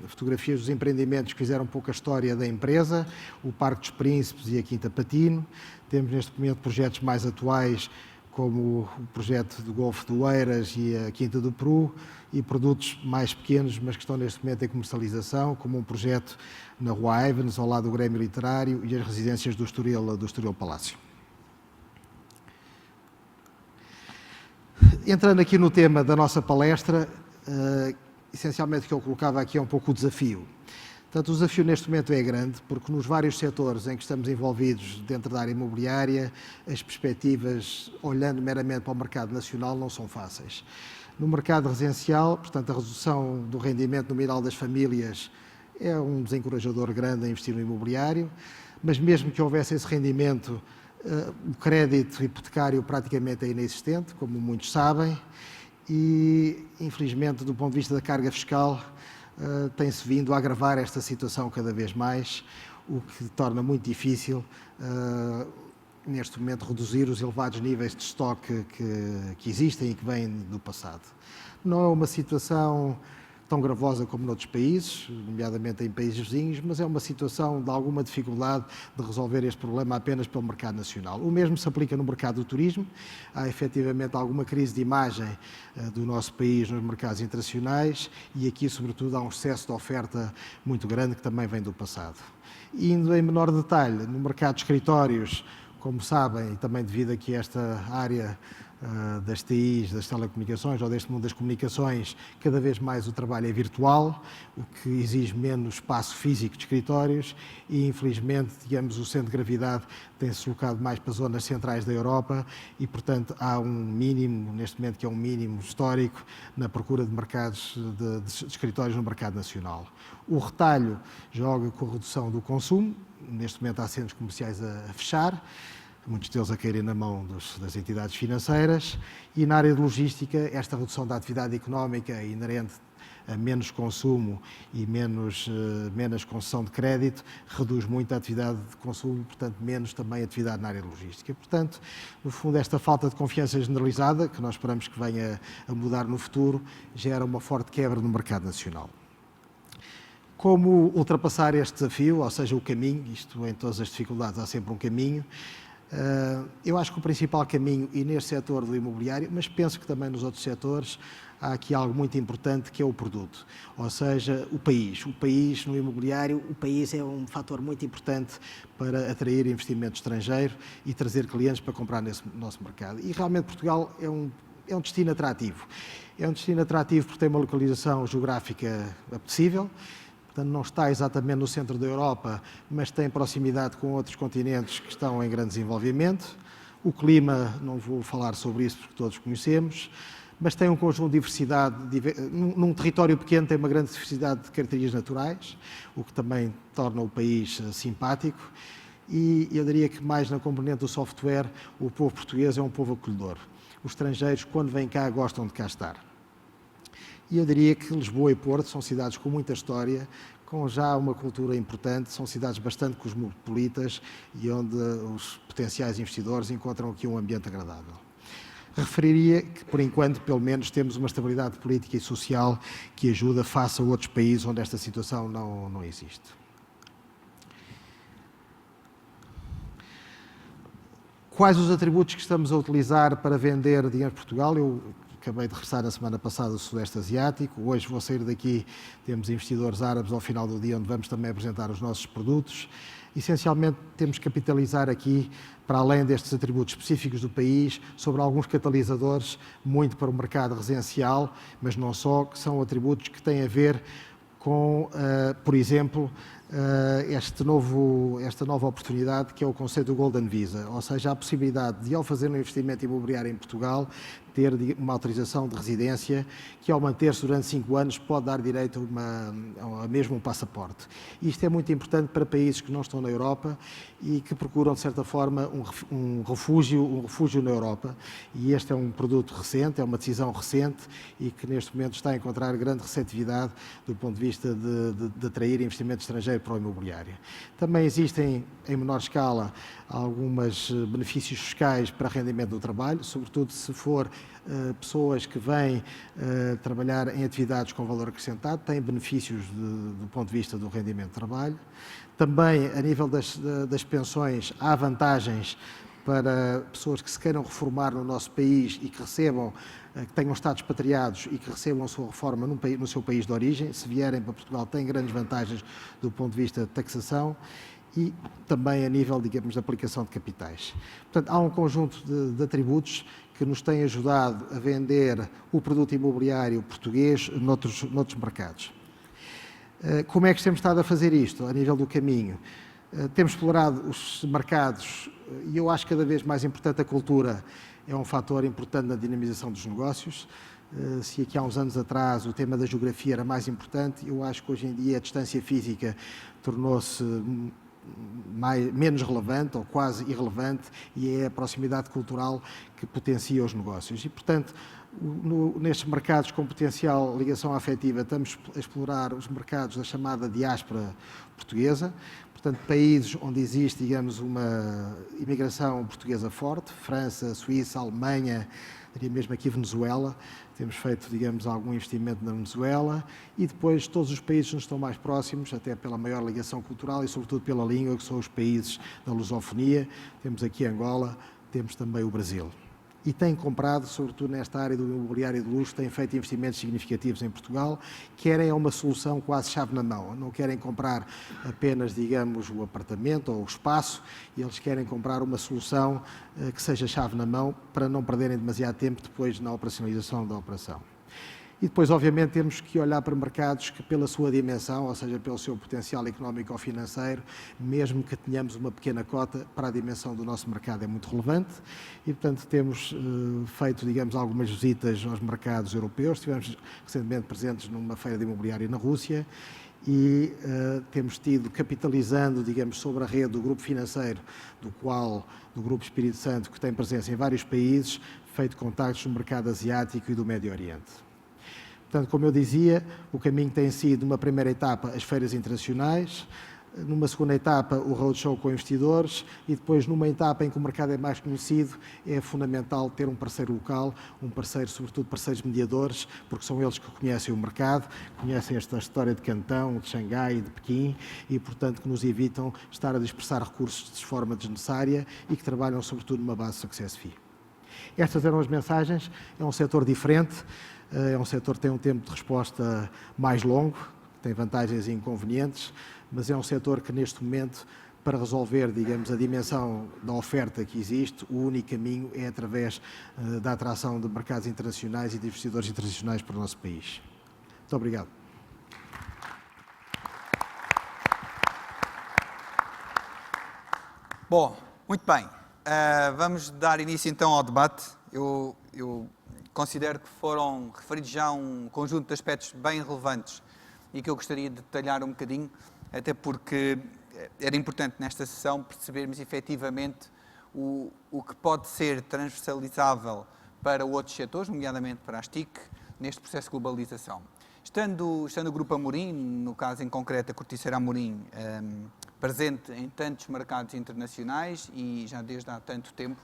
fotografias dos empreendimentos que fizeram um pouco a história da empresa, o Parque dos Príncipes e a Quinta Patino. Temos neste momento projetos mais atuais, como o projeto do Golfo do Oeiras e a Quinta do Peru, e produtos mais pequenos, mas que estão neste momento em comercialização, como um projeto na Rua Ivens, ao lado do Grêmio Literário, e as residências do Estoril Palácio. Entrando aqui no tema da nossa palestra, essencialmente o que eu colocava aqui é um pouco o desafio. Portanto, o desafio neste momento é grande, porque nos vários setores em que estamos envolvidos dentro da área imobiliária, as perspectivas, olhando meramente para o mercado nacional, não são fáceis. No mercado residencial, portanto, a redução do rendimento nominal das famílias é um desencorajador grande a investir no imobiliário, mas mesmo que houvesse esse rendimento, o crédito hipotecário praticamente é inexistente, como muitos sabem, e, infelizmente, do ponto de vista da carga fiscal, tem-se vindo a agravar esta situação cada vez mais, o que torna muito difícil, neste momento, reduzir os elevados níveis de estoque que existem e que vêm do passado. Não é uma situação tão gravosa como noutros países, nomeadamente em países vizinhos, mas é uma situação de alguma dificuldade de resolver este problema apenas pelo mercado nacional. O mesmo se aplica no mercado do turismo. Há efetivamente alguma crise de imagem do nosso país nos mercados internacionais e aqui, sobretudo, há um excesso de oferta muito grande que também vem do passado. Indo em menor detalhe, no mercado de escritórios, como sabem, e também devido aqui a esta área das TIs, das telecomunicações ou deste mundo das comunicações, cada vez mais o trabalho é virtual, o que exige menos espaço físico de escritórios e, infelizmente, digamos, o centro de gravidade tem-se deslocado mais para zonas centrais da Europa e, portanto, há um mínimo, neste momento, que é um mínimo histórico, na procura de mercados, de escritórios no mercado nacional. O retalho joga com a redução do consumo, neste momento há centros comerciais a fechar, muitos deles a caírem na mão das entidades financeiras, e na área de logística, esta redução da atividade económica inerente a menos consumo e menos concessão de crédito reduz muito a atividade de consumo, portanto, menos também atividade na área de logística. Portanto, no fundo, esta falta de confiança generalizada, que nós esperamos que venha a mudar no futuro, gera uma forte quebra no mercado nacional. Como ultrapassar este desafio, ou seja, o caminho, isto em todas as dificuldades há sempre um caminho. Eu acho que o principal caminho, e neste setor do imobiliário, mas penso que também nos outros setores, há aqui algo muito importante que é o produto, ou seja, o país. O país no imobiliário, o país é um fator muito importante para atrair investimento estrangeiro e trazer clientes para comprar nesse nosso mercado. E realmente Portugal é um destino atrativo. É um destino atrativo porque tem uma localização geográfica apetecível, portanto, não está exatamente no centro da Europa, mas tem proximidade com outros continentes que estão em grande desenvolvimento. O clima, não vou falar sobre isso porque todos conhecemos, mas tem um conjunto de diversidade. Num território pequeno tem uma grande diversidade de características naturais, o que também torna o país simpático. E eu diria que mais na componente do software, o povo português é um povo acolhedor. Os estrangeiros, quando vêm cá, gostam de cá estar. E eu diria que Lisboa e Porto são cidades com muita história, com já uma cultura importante, são cidades bastante cosmopolitas e onde os potenciais investidores encontram aqui um ambiente agradável. Referiria que, por enquanto, pelo menos, temos uma estabilidade política e social que ajuda face a outros países onde esta situação não existe. Quais os atributos que estamos a utilizar para vender, digamos, Portugal? Eu acabei de regressar na semana passada do Sudeste Asiático. Hoje vou sair daqui, temos investidores árabes ao final do dia, onde vamos também apresentar os nossos produtos. Essencialmente, temos que capitalizar aqui, para além destes atributos específicos do país, sobre alguns catalisadores, muito para o mercado residencial, mas não só, que são atributos que têm a ver com, por exemplo, esta nova oportunidade que é o conceito do Golden Visa, ou seja, a possibilidade de, ao fazer um investimento imobiliário em Portugal, ter uma autorização de residência que, ao manter-se durante 5 anos, pode dar direito a mesmo um passaporte. Isto é muito importante para países que não estão na Europa e que procuram, de certa forma, um refúgio na Europa. E este é um produto recente, é uma decisão recente e que, neste momento, está a encontrar grande receptividade do ponto de vista de atrair investimento estrangeiro para o imobiliário. Também existem, em menor escala, alguns benefícios fiscais para rendimento do trabalho, sobretudo se for pessoas que vêm trabalhar em atividades com valor acrescentado, têm benefícios do ponto de vista do rendimento de trabalho. Também, a nível das pensões, há vantagens para pessoas que se queiram reformar no nosso país e que tenham estado expatriados e que recebam a sua reforma no seu país de origem. Se vierem para Portugal, têm grandes vantagens do ponto de vista de taxação e também a nível, digamos, de aplicação de capitais. Portanto, há um conjunto de atributos que nos têm ajudado a vender o produto imobiliário português noutros mercados. Como é que temos estado a fazer isto, a nível do caminho? Temos explorado os mercados e eu acho cada vez mais importante a cultura é um fator importante na dinamização dos negócios. Se aqui há uns anos atrás o tema da geografia era mais importante, eu acho que hoje em dia a distância física tornou-se menos relevante ou quase irrelevante e é a proximidade cultural que potencia os negócios. E, portanto, nestes mercados com potencial ligação afetiva, estamos a explorar os mercados da chamada diáspora portuguesa, portanto, países onde existe, digamos, uma imigração portuguesa forte, França, Suíça, Alemanha, diria mesmo aqui Venezuela, temos feito, digamos, algum investimento na Venezuela e depois todos os países que nos estão mais próximos, até pela maior ligação cultural e sobretudo pela língua, que são os países da lusofonia, temos aqui Angola, temos também o Brasil. e tem comprado, sobretudo nesta área do imobiliário de luxo, tem feito investimentos significativos em Portugal, querem uma solução quase chave na mão, não querem comprar apenas, digamos, o apartamento ou o espaço, eles querem comprar uma solução que seja chave na mão para não perderem demasiado tempo depois na operacionalização da operação. E depois, obviamente, temos que olhar para mercados que, pela sua dimensão, ou seja, pelo seu potencial económico ou financeiro, mesmo que tenhamos uma pequena cota, para a dimensão do nosso mercado é muito relevante. E, portanto, temos feito, digamos, algumas visitas aos mercados europeus. Estivemos recentemente presentes numa feira de imobiliário na Rússia e temos tido, capitalizando, digamos, sobre a rede do grupo financeiro, do Grupo Espírito Santo, que tem presença em vários países, feito contactos no mercado asiático e do Médio Oriente. Portanto, como eu dizia, o caminho tem sido, numa primeira etapa, as feiras internacionais, numa segunda etapa, o roadshow com investidores e depois, numa etapa em que o mercado é mais conhecido, é fundamental ter um parceiro local, um parceiro, sobretudo parceiros mediadores, porque são eles que conhecem o mercado, conhecem esta história de Cantão, de Xangai, de Pequim e, portanto, que nos evitam estar a dispersar recursos de forma desnecessária e que trabalham, sobretudo, numa base de success fee. Estas eram as mensagens. É um setor diferente. É um setor que tem um tempo de resposta mais longo, tem vantagens e inconvenientes, mas é um setor que neste momento, para resolver, digamos, a dimensão da oferta que existe, o único caminho é através da atração de mercados internacionais e de investidores internacionais para o nosso país. Muito obrigado. Bom, muito bem. Vamos dar início então ao debate. Eu considero que foram referidos já um conjunto de aspectos bem relevantes e que eu gostaria de detalhar um bocadinho, até porque era importante nesta sessão percebermos efetivamente o que pode ser transversalizável para outros setores, nomeadamente para as TIC, neste processo de globalização. Estando o Grupo Amorim, no caso em concreto a Corticeira Amorim, presente em tantos mercados internacionais e já desde há tanto tempo,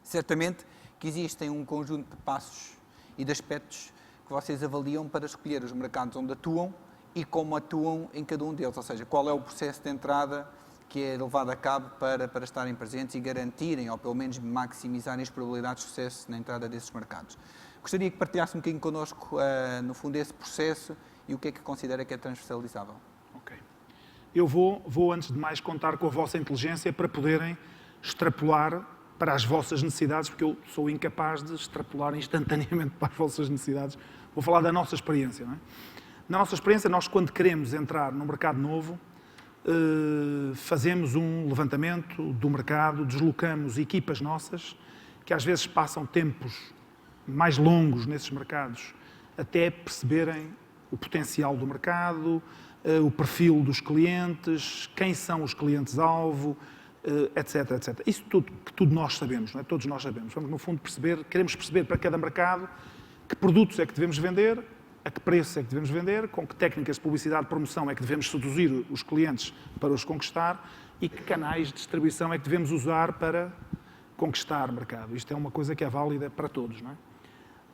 certamente que existem um conjunto de passos e de aspectos que vocês avaliam para escolher os mercados onde atuam e como atuam em cada um deles, ou seja, qual é o processo de entrada que é levado a cabo para estarem presentes e garantirem, ou pelo menos maximizarem as probabilidades de sucesso na entrada desses mercados. Gostaria que partilhasse um bocadinho connosco, no fundo, esse processo e o que é que considera que é transversalizável. Ok. Eu vou, antes de mais, contar com a vossa inteligência para poderem extrapolar para as vossas necessidades, porque eu sou incapaz de extrapolar instantaneamente para as vossas necessidades. Vou falar da nossa experiência. Não é? Na nossa experiência, nós, quando queremos entrar no mercado novo, fazemos um levantamento do mercado, deslocamos equipas nossas, que às vezes passam tempos mais longos nesses mercados, até perceberem o potencial do mercado, o perfil dos clientes, quem são os clientes-alvo, etc, etc. Isso tudo que todos nós sabemos, não é? Todos nós sabemos. Vamos, no fundo, queremos perceber para cada mercado que produtos é que devemos vender, a que preço é que devemos vender, com que técnicas de publicidade e promoção é que devemos seduzir os clientes para os conquistar e que canais de distribuição é que devemos usar para conquistar o mercado. Isto é uma coisa que é válida para todos, não é?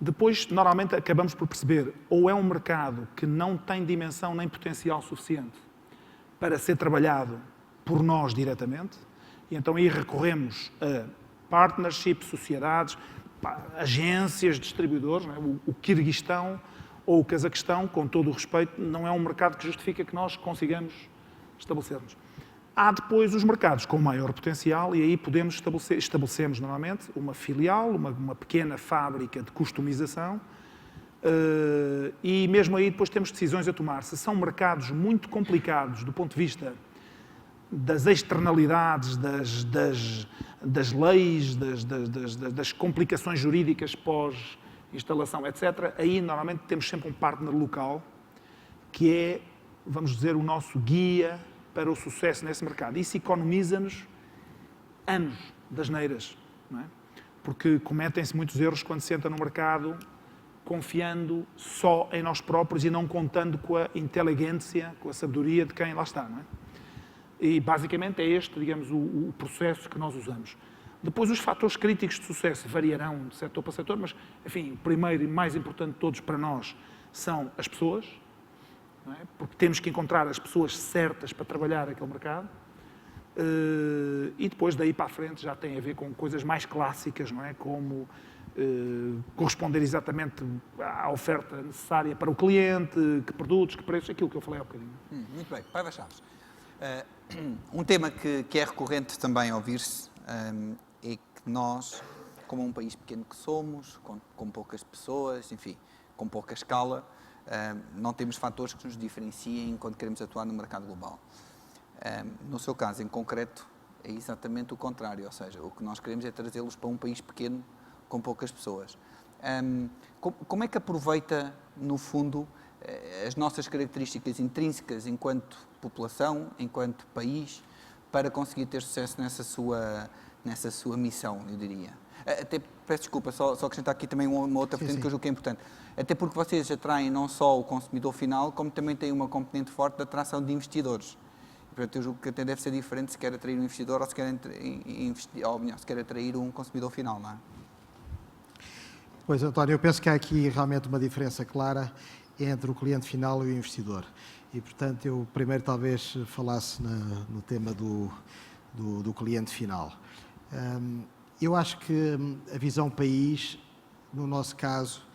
Depois, normalmente, acabamos por perceber ou é um mercado que não tem dimensão nem potencial suficiente para ser trabalhado por nós diretamente, e então aí recorremos a partnerships, sociedades, agências, distribuidores, não é? O Quirguistão ou o Cazaquistão, com todo o respeito, não é um mercado que justifica que nós consigamos estabelecer-nos. Há depois os mercados com maior potencial e aí estabelecemos normalmente uma filial, uma pequena fábrica de customização e mesmo aí depois temos decisões a tomar. Se são mercados muito complicados do ponto de vista das externalidades, das leis, das complicações jurídicas pós-instalação, etc., aí normalmente temos sempre um partner local que é, vamos dizer, o nosso guia para o sucesso nesse mercado. Isso economiza-nos anos de asneiras, não é? Porque cometem-se muitos erros quando se entra no mercado confiando só em nós próprios e não contando com a inteligência, com a sabedoria de quem lá está, não é? E basicamente é este, digamos, o processo que nós usamos. Depois os fatores críticos de sucesso variarão de setor para setor, mas, enfim, o primeiro e mais importante de todos para nós são as pessoas, não é? Porque temos que encontrar as pessoas certas para trabalhar aquele mercado. E depois daí para a frente já tem a ver com coisas mais clássicas, não é? Como corresponder exatamente à oferta necessária para o cliente, que produtos, que preços, aquilo que eu falei há bocadinho. Muito bem, Paiva Chaves. Um tema que é recorrente também a ouvir-se é que nós, como um país pequeno que somos, com poucas pessoas, enfim, com pouca escala, não temos fatores que nos diferenciem quando queremos atuar no mercado global. No seu caso, em concreto, é exatamente o contrário, ou seja, o que nós queremos é trazê-los para um país pequeno com poucas pessoas. Como é que aproveita, no fundo, as nossas características intrínsecas enquanto população, enquanto país, para conseguir ter sucesso nessa sua missão, eu diria? Até, peço desculpa, só acrescentar aqui também uma outra vertente que eu julgo que é importante. Até porque vocês atraem não só o consumidor final, como também têm uma componente forte de atração de investidores. Portanto, eu julgo que até deve ser diferente se quer atrair um investidor ou se quer atrair um consumidor final, não é? Pois, António, eu penso que há aqui realmente uma diferença clara entre o cliente final e o investidor. E, portanto, eu primeiro talvez falasse no tema do cliente final. Eu acho que a visão país, no nosso caso,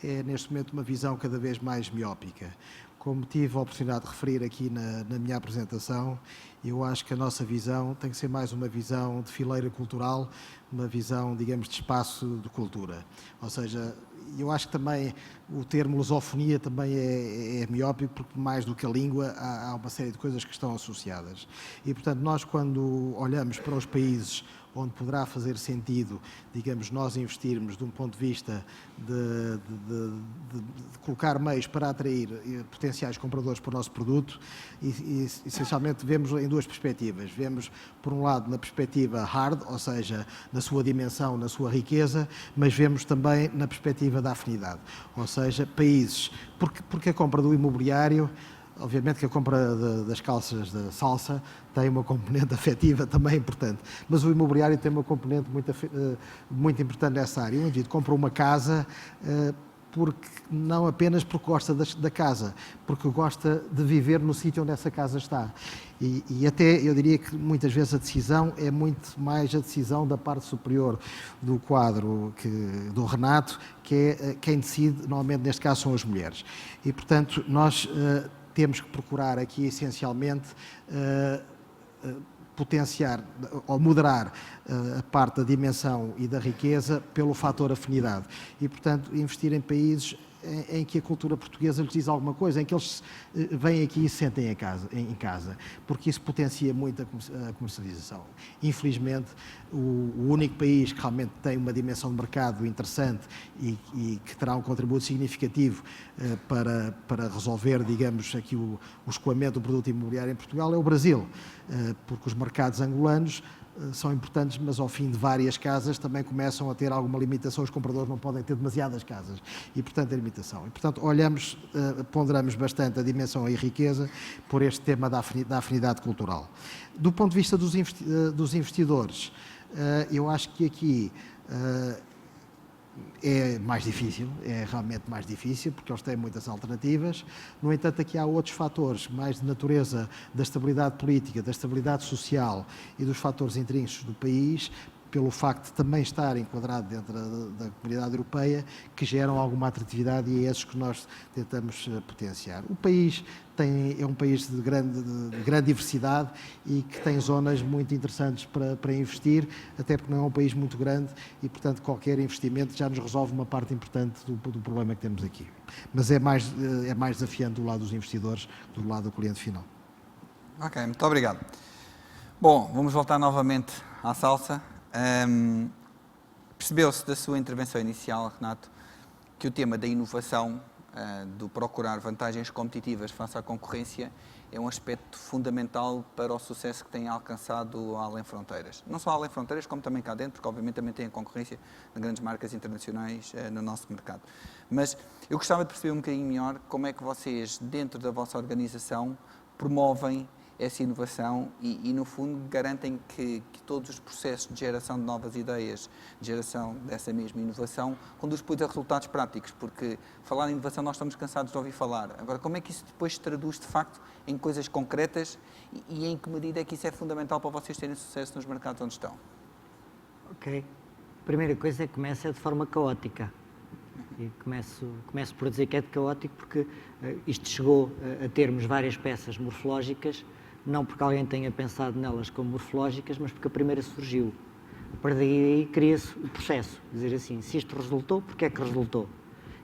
é neste momento uma visão cada vez mais miópica. Como tive a oportunidade de referir aqui na minha apresentação, eu acho que a nossa visão tem que ser mais uma visão de fileira cultural, uma visão, digamos, de espaço de cultura. Ou seja, eu acho que também o termo lusofonia também é miópico, porque mais do que a língua há uma série de coisas que estão associadas. E, portanto, nós quando olhamos para os países onde poderá fazer sentido, digamos, nós investirmos de um ponto de vista de colocar meios para atrair potenciais compradores para o nosso produto, e essencialmente vemos em duas perspectivas. Vemos, por um lado, na perspectiva hard, ou seja, na sua dimensão, na sua riqueza, mas vemos também na perspectiva da afinidade, ou seja, países, porque a compra do imobiliário, obviamente que a compra das calças da salsa tem uma componente afetiva também importante, mas o imobiliário tem uma componente muito importante nessa área. O indivíduo compra uma casa não apenas porque gosta da casa, porque gosta de viver no sítio onde essa casa está. E até eu diria que muitas vezes a decisão é muito mais a decisão da parte superior do quadro do Renato, que é quem decide, normalmente neste caso são as mulheres. E, portanto, nós temos que procurar aqui, essencialmente, potenciar ou moderar a parte da dimensão e da riqueza pelo fator afinidade. E, portanto, investir em países em que a cultura portuguesa lhes diz alguma coisa, em que eles vêm aqui e se sentem em casa, porque isso potencia muito a comercialização. Infelizmente, o único país que realmente tem uma dimensão de mercado interessante e que terá um contributo significativo para resolver, digamos, aqui o escoamento do produto imobiliário em Portugal é o Brasil, porque os mercados angolanos são importantes, mas ao fim de várias casas também começam a ter alguma limitação, os compradores não podem ter demasiadas casas e, portanto, a limitação. E, portanto, ponderamos bastante a dimensão e a riqueza por este tema da afinidade cultural. Do ponto de vista dos investidores, eu acho que aqui é mais difícil, é realmente mais difícil, porque eles têm muitas alternativas. No entanto, aqui há outros fatores, mais de natureza da estabilidade política, da estabilidade social e dos fatores intrínsecos do país, pelo facto de também estar enquadrado dentro da comunidade europeia, que geram alguma atratividade e é esses que nós tentamos potenciar. O país é um país de grande diversidade e que tem zonas muito interessantes para investir, até porque não é um país muito grande e, portanto, qualquer investimento já nos resolve uma parte importante do problema que temos aqui. Mas é mais desafiante do lado dos investidores do que do lado do cliente final. Ok, muito obrigado. Bom, vamos voltar novamente à salsa. Percebeu-se da sua intervenção inicial, Renato, que o tema da inovação, do procurar vantagens competitivas face à concorrência, é um aspecto fundamental para o sucesso que tem alcançado além fronteiras. Não só além fronteiras, como também cá dentro, porque obviamente também tem a concorrência de grandes marcas internacionais no nosso mercado. Mas eu gostava de perceber um bocadinho melhor como é que vocês, dentro da vossa organização, promovem essa inovação e no fundo, garantem que todos os processos de geração de novas ideias, de geração dessa mesma inovação, conduz depois a resultados práticos, porque falar em inovação nós estamos cansados de ouvir falar. Agora, como é que isso depois se traduz, de facto, em coisas concretas e em que medida é que isso é fundamental para vocês terem sucesso nos mercados onde estão? Ok. A primeira coisa é que começa de forma caótica. E começo por dizer que é de caótico porque isto chegou a termos várias peças morfológicas, não porque alguém tenha pensado nelas como morfológicas, mas porque a primeira surgiu. A partir daí cria-se o processo, dizer assim, se isto resultou, porque é que resultou?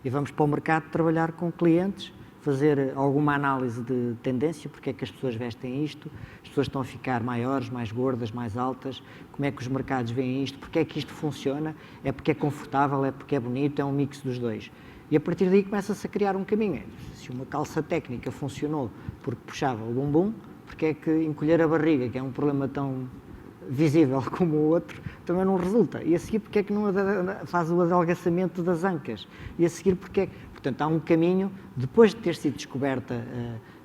E vamos para o mercado trabalhar com clientes, fazer alguma análise de tendência, porque é que as pessoas vestem isto, as pessoas estão a ficar maiores, mais gordas, mais altas, como é que os mercados veem isto, porque é que isto funciona, é porque é confortável, é porque é bonito, é um mix dos dois. E a partir daí começa-se a criar um caminho. Se uma calça técnica funcionou porque puxava o bumbum, porque é que encolher a barriga, que é um problema tão visível como o outro, também não resulta. E a seguir, porque é que não faz o adelgaçamento das ancas? E a seguir, porque é que... Portanto, há um caminho, depois de ter sido descoberta,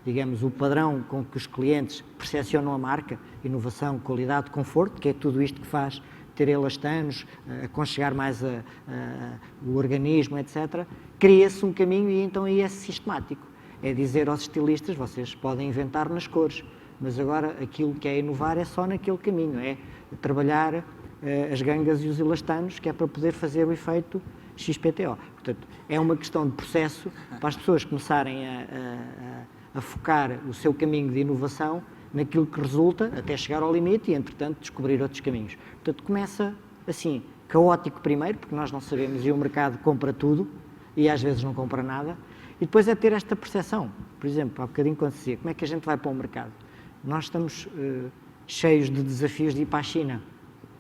digamos, o padrão com que os clientes percepcionam a marca, inovação, qualidade, conforto, que é tudo isto que faz ter elastanos, aconchegar mais o organismo, etc., cria-se um caminho e então aí é sistemático. É dizer aos estilistas, vocês podem inventar nas cores, mas agora aquilo que é inovar é só naquele caminho, é trabalhar as gangas e os elastanos, que é para poder fazer o efeito XPTO. Portanto, é uma questão de processo para as pessoas começarem a focar o seu caminho de inovação naquilo que resulta, até chegar ao limite e, entretanto, descobrir outros caminhos. Portanto, começa assim, caótico primeiro, porque nós não sabemos e o mercado compra tudo e às vezes não compra nada, e depois é ter esta percepção. Por exemplo, há bocadinho quando se dizia, como é que a gente vai para o mercado? Nós estamos cheios de desafios de ir para a China.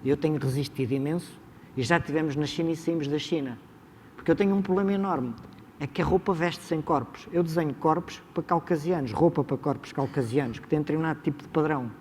Eu tenho resistido imenso e já estivemos na China e saímos da China. Porque eu tenho um problema enorme, é que a roupa veste-se em corpos. Eu desenho corpos para caucasianos, roupa para corpos caucasianos, que têm determinado tipo de padrão.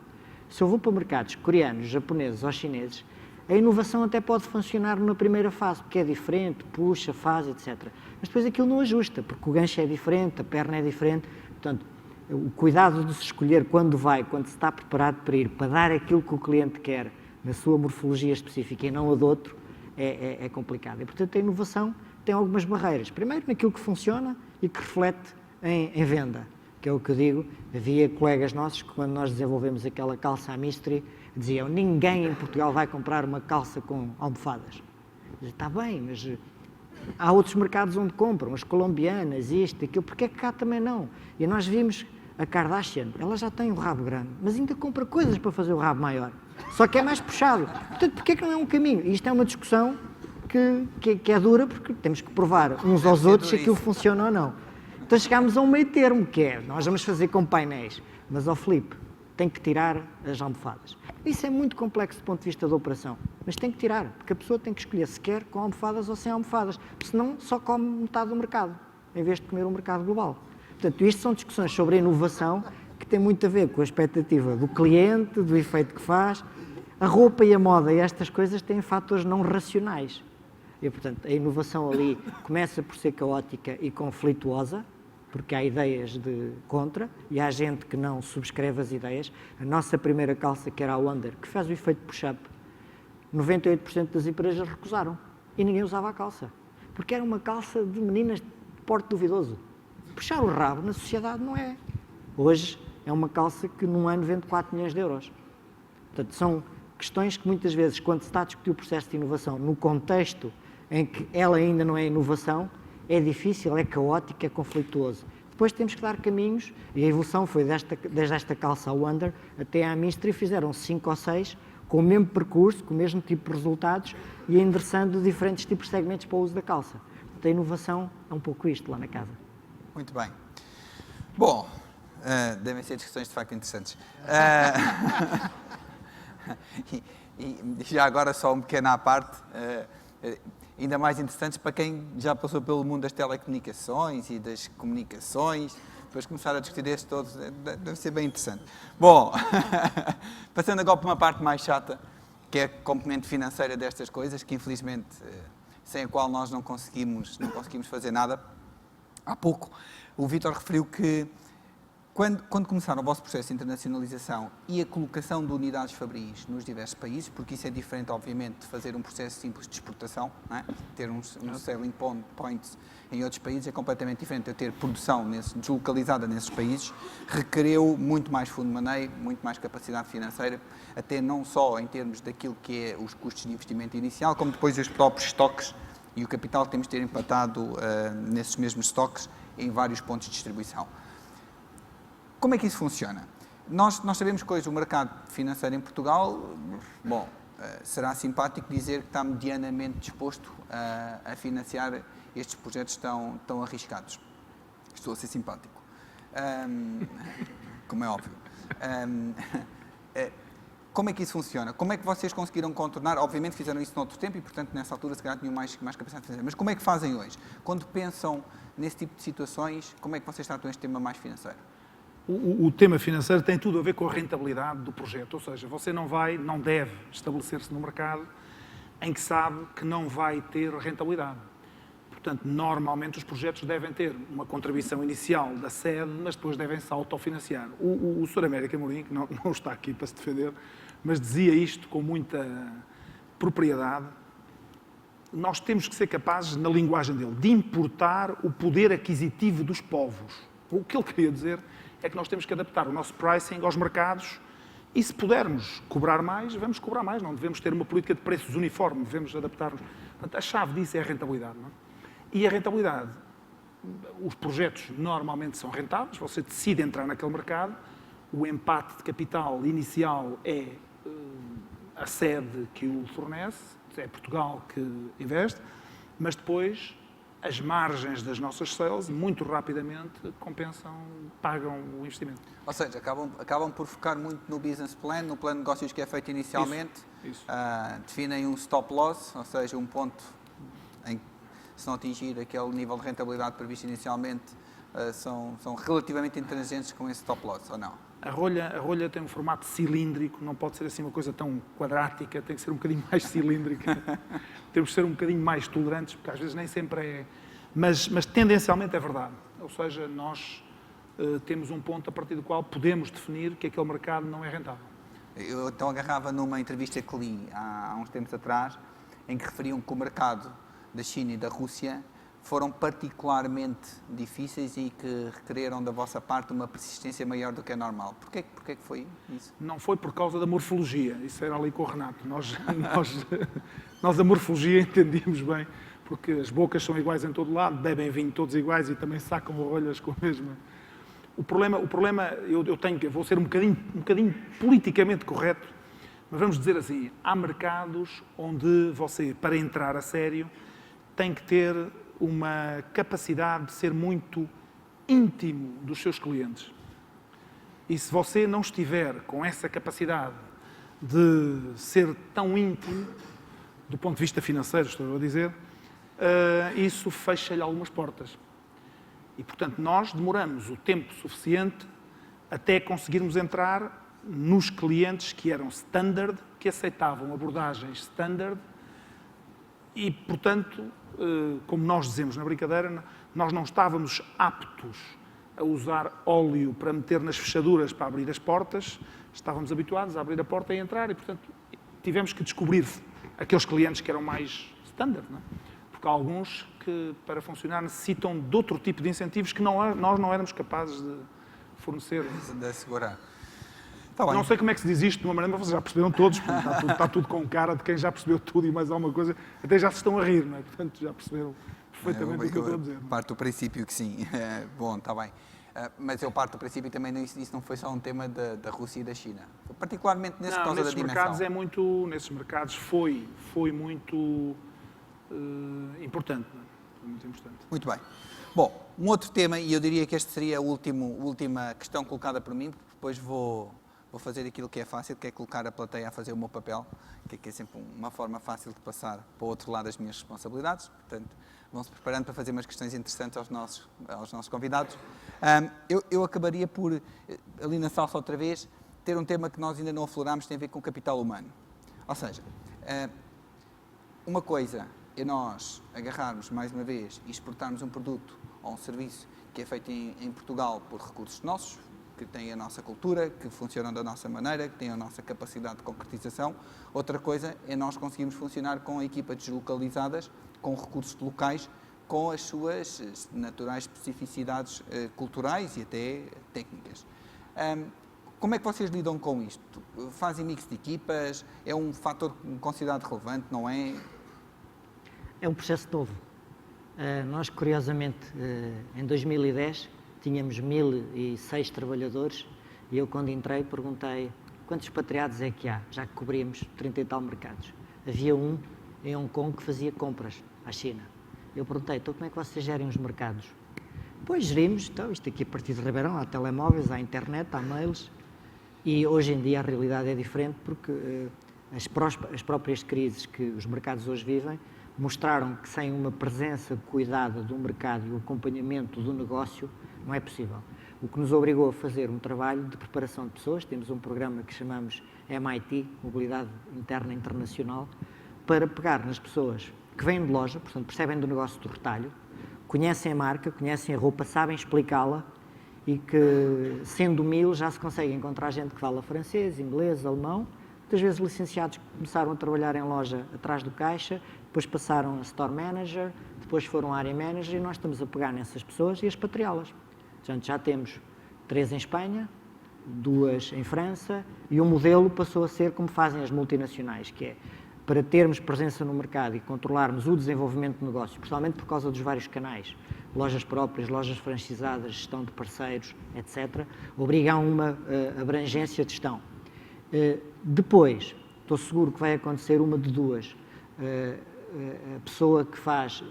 Se eu vou para mercados coreanos, japoneses ou chineses, a inovação até pode funcionar na primeira fase, porque é diferente, puxa, faz, etc. Mas depois aquilo não ajusta, porque o gancho é diferente, a perna é diferente. Portanto, o cuidado de se escolher quando vai, quando se está preparado para ir, para dar aquilo que o cliente quer, na sua morfologia específica e não a de outro, é complicado. E, portanto, a inovação tem algumas barreiras. Primeiro, naquilo que funciona e que reflete em venda, que é o que eu digo. Havia colegas nossos que, quando nós desenvolvemos aquela calça à Mystery, diziam, ninguém em Portugal vai comprar uma calça com almofadas. Está bem, mas há outros mercados onde compram, as colombianas, isto, aquilo, porque é que cá também não? E nós vimos a Kardashian, ela já tem um rabo grande, mas ainda compra coisas para fazer o rabo maior. Só que é mais puxado. Portanto, porque é que não é um caminho? E isto é uma discussão que é dura, porque temos que provar uns aos outros se aquilo funciona ou não. Então chegámos a um meio termo, que é, nós vamos fazer com painéis, mas ao Filipe tem que tirar as almofadas. Isso é muito complexo do ponto de vista da operação, mas tem que tirar, porque a pessoa tem que escolher se quer com almofadas ou sem almofadas, senão só come metade do mercado, em vez de comer o mercado global. Portanto, isto são discussões sobre a inovação que têm muito a ver com a expectativa do cliente, do efeito que faz. A roupa e a moda e estas coisas têm fatores não racionais. E, portanto, a inovação ali começa por ser caótica e conflituosa, porque há ideias de contra e há gente que não subscreve as ideias. A nossa primeira calça, que era a Wonder, que faz o efeito push-up, 98% das empresas recusaram e ninguém usava a calça, porque era uma calça de meninas de porte duvidoso. Puxar o rabo na sociedade não é. Hoje é uma calça que num ano vende 4 milhões de euros. Portanto, são questões que muitas vezes, quando se está a discutir o processo de inovação, no contexto em que ela ainda não é inovação, é difícil, é caótico, é conflituoso. Depois temos que dar caminhos, e a evolução foi desde esta calça ao Wonder até à Mystery, fizeram 5 ou 6 com o mesmo percurso, com o mesmo tipo de resultados e endereçando diferentes tipos de segmentos para o uso da calça. Portanto, a inovação é um pouco isto lá na casa. Muito bem. Bom, devem ser discussões de facto interessantes. E já agora só um pequeno à parte, ainda mais interessantes para quem já passou pelo mundo das telecomunicações e das comunicações, depois começar a discutir estes todos, deve ser bem interessante. Bom, passando agora para uma parte mais chata, que é a componente financeira destas coisas, que infelizmente, sem a qual nós não conseguimos fazer nada. Há pouco o Vítor referiu que Quando começaram o vosso processo de internacionalização e a colocação de unidades fabris nos diversos países, porque isso é diferente, obviamente, de fazer um processo simples de exportação, não é? Ter um selling points em outros países é completamente diferente. Eu ter produção deslocalizada nesses países requereu muito mais fundo de maneio, muito mais capacidade financeira, até não só em termos daquilo que é os custos de investimento inicial, como depois os próprios estoques e o capital que temos de ter empatado nesses mesmos estoques em vários pontos de distribuição. Como é que isso funciona? Nós sabemos que hoje o mercado financeiro em Portugal, bom, será simpático dizer que está medianamente disposto a financiar estes projetos tão arriscados. Estou a ser simpático. Como é óbvio. Como é que isso funciona? Como é que vocês conseguiram contornar? Obviamente fizeram isso noutro tempo e, portanto, nessa altura, se calhar tinham mais capacidade de fazer. Mas como é que fazem hoje? Quando pensam nesse tipo de situações, como é que vocês tratam este tema mais financeiro? O tema financeiro tem tudo a ver com a rentabilidade do projeto, ou seja, você não deve estabelecer-se no mercado em que sabe que não vai ter rentabilidade. Portanto, normalmente os projetos devem ter uma contribuição inicial da sede, mas depois devem se autofinanciar. O Sr. Américo Amorim, que não está aqui para se defender, mas dizia isto com muita propriedade, nós temos que ser capazes, na linguagem dele, de importar o poder aquisitivo dos povos. O que ele queria dizer é que nós temos que adaptar o nosso pricing aos mercados e, se pudermos cobrar mais, vamos cobrar mais. Não devemos ter uma política de preços uniforme, devemos adaptar-nos. Portanto, a chave disso é a rentabilidade. Não é? E a rentabilidade, os projetos normalmente são rentáveis, você decide entrar naquele mercado, o empate de capital inicial é a sede que o fornece, é Portugal que investe, mas depois as margens das nossas sales, muito rapidamente, pagam o investimento. Ou seja, acabam por focar muito no business plan, no plano de negócios que é feito inicialmente, Isso. Definem um stop loss, ou seja, um ponto em que, se não atingir aquele nível de rentabilidade previsto inicialmente, são relativamente intransigentes com esse stop loss, ou não? A rolha tem um formato cilíndrico, não pode ser assim uma coisa tão quadrática, tem que ser um bocadinho mais cilíndrica. Temos que ser um bocadinho mais tolerantes, porque às vezes nem sempre é... Mas tendencialmente é verdade. Ou seja, nós temos um ponto a partir do qual podemos definir que aquele mercado não é rentável. Eu então agarrava numa entrevista que li há uns tempos atrás, em que referiam que o mercado da China e da Rússia foram particularmente difíceis e que requereram da vossa parte uma persistência maior do que é normal. Porquê que foi isso? Não foi por causa da morfologia, isso era ali com o Renato. Nós a morfologia entendíamos bem, porque as bocas são iguais em todo lado, bebem vinho todos iguais e também sacam rolhas com a mesma. O problema eu vou ser um bocadinho politicamente correto, mas vamos dizer assim, há mercados onde você, para entrar a sério, tem que ter uma capacidade de ser muito íntimo dos seus clientes. E se você não estiver com essa capacidade de ser tão íntimo, do ponto de vista financeiro, estou a dizer, isso fecha-lhe algumas portas. E, portanto, nós demoramos o tempo suficiente até conseguirmos entrar nos clientes que eram standard, que aceitavam abordagens standard e, portanto, como nós dizemos na brincadeira, nós não estávamos aptos a usar óleo para meter nas fechaduras para abrir as portas, estávamos habituados a abrir a porta e entrar e, portanto, tivemos que descobrir aqueles clientes que eram mais standard, não é? Porque há alguns que, para funcionar, necessitam de outro tipo de incentivos que nós não éramos capazes de fornecer. De assegurar. Não sei como é que se diz isto de uma maneira, mas vocês já perceberam todos, está tudo com cara de quem já percebeu tudo e mais alguma coisa, até já se estão a rir, não é? Portanto, já perceberam perfeitamente o que eu estou a dizer. Parto do princípio que sim. Bom, está bem. Mas eu parto do princípio também isso não foi só um tema da Rússia e da China. Particularmente nesse causa da dimensão. Nesses mercados foi muito importante, não é? Foi muito importante. Muito bem. Bom, um outro tema, e eu diria que este seria a última questão colocada por mim, porque depois vou fazer aquilo que é fácil, que é colocar a plateia a fazer o meu papel, que é sempre uma forma fácil de passar para o outro lado das minhas responsabilidades. Portanto, vão-se preparando para fazer umas questões interessantes aos nossos convidados. Eu acabaria por, ali na salsa outra vez, ter um tema que nós ainda não aflorámos, tem a ver com o capital humano. Ou seja, uma coisa é nós agarrarmos mais uma vez e exportarmos um produto ou um serviço que é feito em Portugal por recursos nossos, que têm a nossa cultura, que funcionam da nossa maneira, que têm a nossa capacidade de concretização. Outra coisa é nós conseguirmos funcionar com equipas deslocalizadas, com recursos locais, com as suas naturais especificidades culturais e até técnicas. Como é que vocês lidam com isto? Fazem mix de equipas? É um fator considerado relevante, não é? É um processo novo. Nós, curiosamente, em 2010, tínhamos 1.006 trabalhadores e eu, quando entrei, perguntei quantos expatriados é que há, já que cobríamos 30 e tal mercados. Havia um em Hong Kong que fazia compras à China. Eu perguntei, então como é que vocês gerem os mercados? Pois gerimos, então, isto aqui a partir de Ribeirão, há telemóveis, há internet, há mails, e hoje em dia a realidade é diferente porque as próprias crises que os mercados hoje vivem mostraram que sem uma presença cuidada do mercado e o acompanhamento do negócio não é possível. O que nos obrigou a fazer um trabalho de preparação de pessoas, temos um programa que chamamos MIT, Mobilidade Interna Internacional, para pegar nas pessoas que vêm de loja, portanto percebem do negócio do retalho, conhecem a marca, conhecem a roupa, sabem explicá-la e que, sendo 1.000, já se consegue encontrar gente que fala francês, inglês, alemão, muitas vezes licenciados que começaram a trabalhar em loja atrás do caixa, depois passaram a Store Manager, depois foram a Area Manager e nós estamos a pegar nessas pessoas e a expatriá-las. Portanto, já temos 3 em Espanha, 2 em França e o modelo passou a ser como fazem as multinacionais, que é para termos presença no mercado e controlarmos o desenvolvimento do negócio, principalmente por causa dos vários canais, lojas próprias, lojas franchisadas, gestão de parceiros, etc., obriga a uma abrangência de gestão. Depois, estou seguro que vai acontecer uma de duas. A pessoa que faz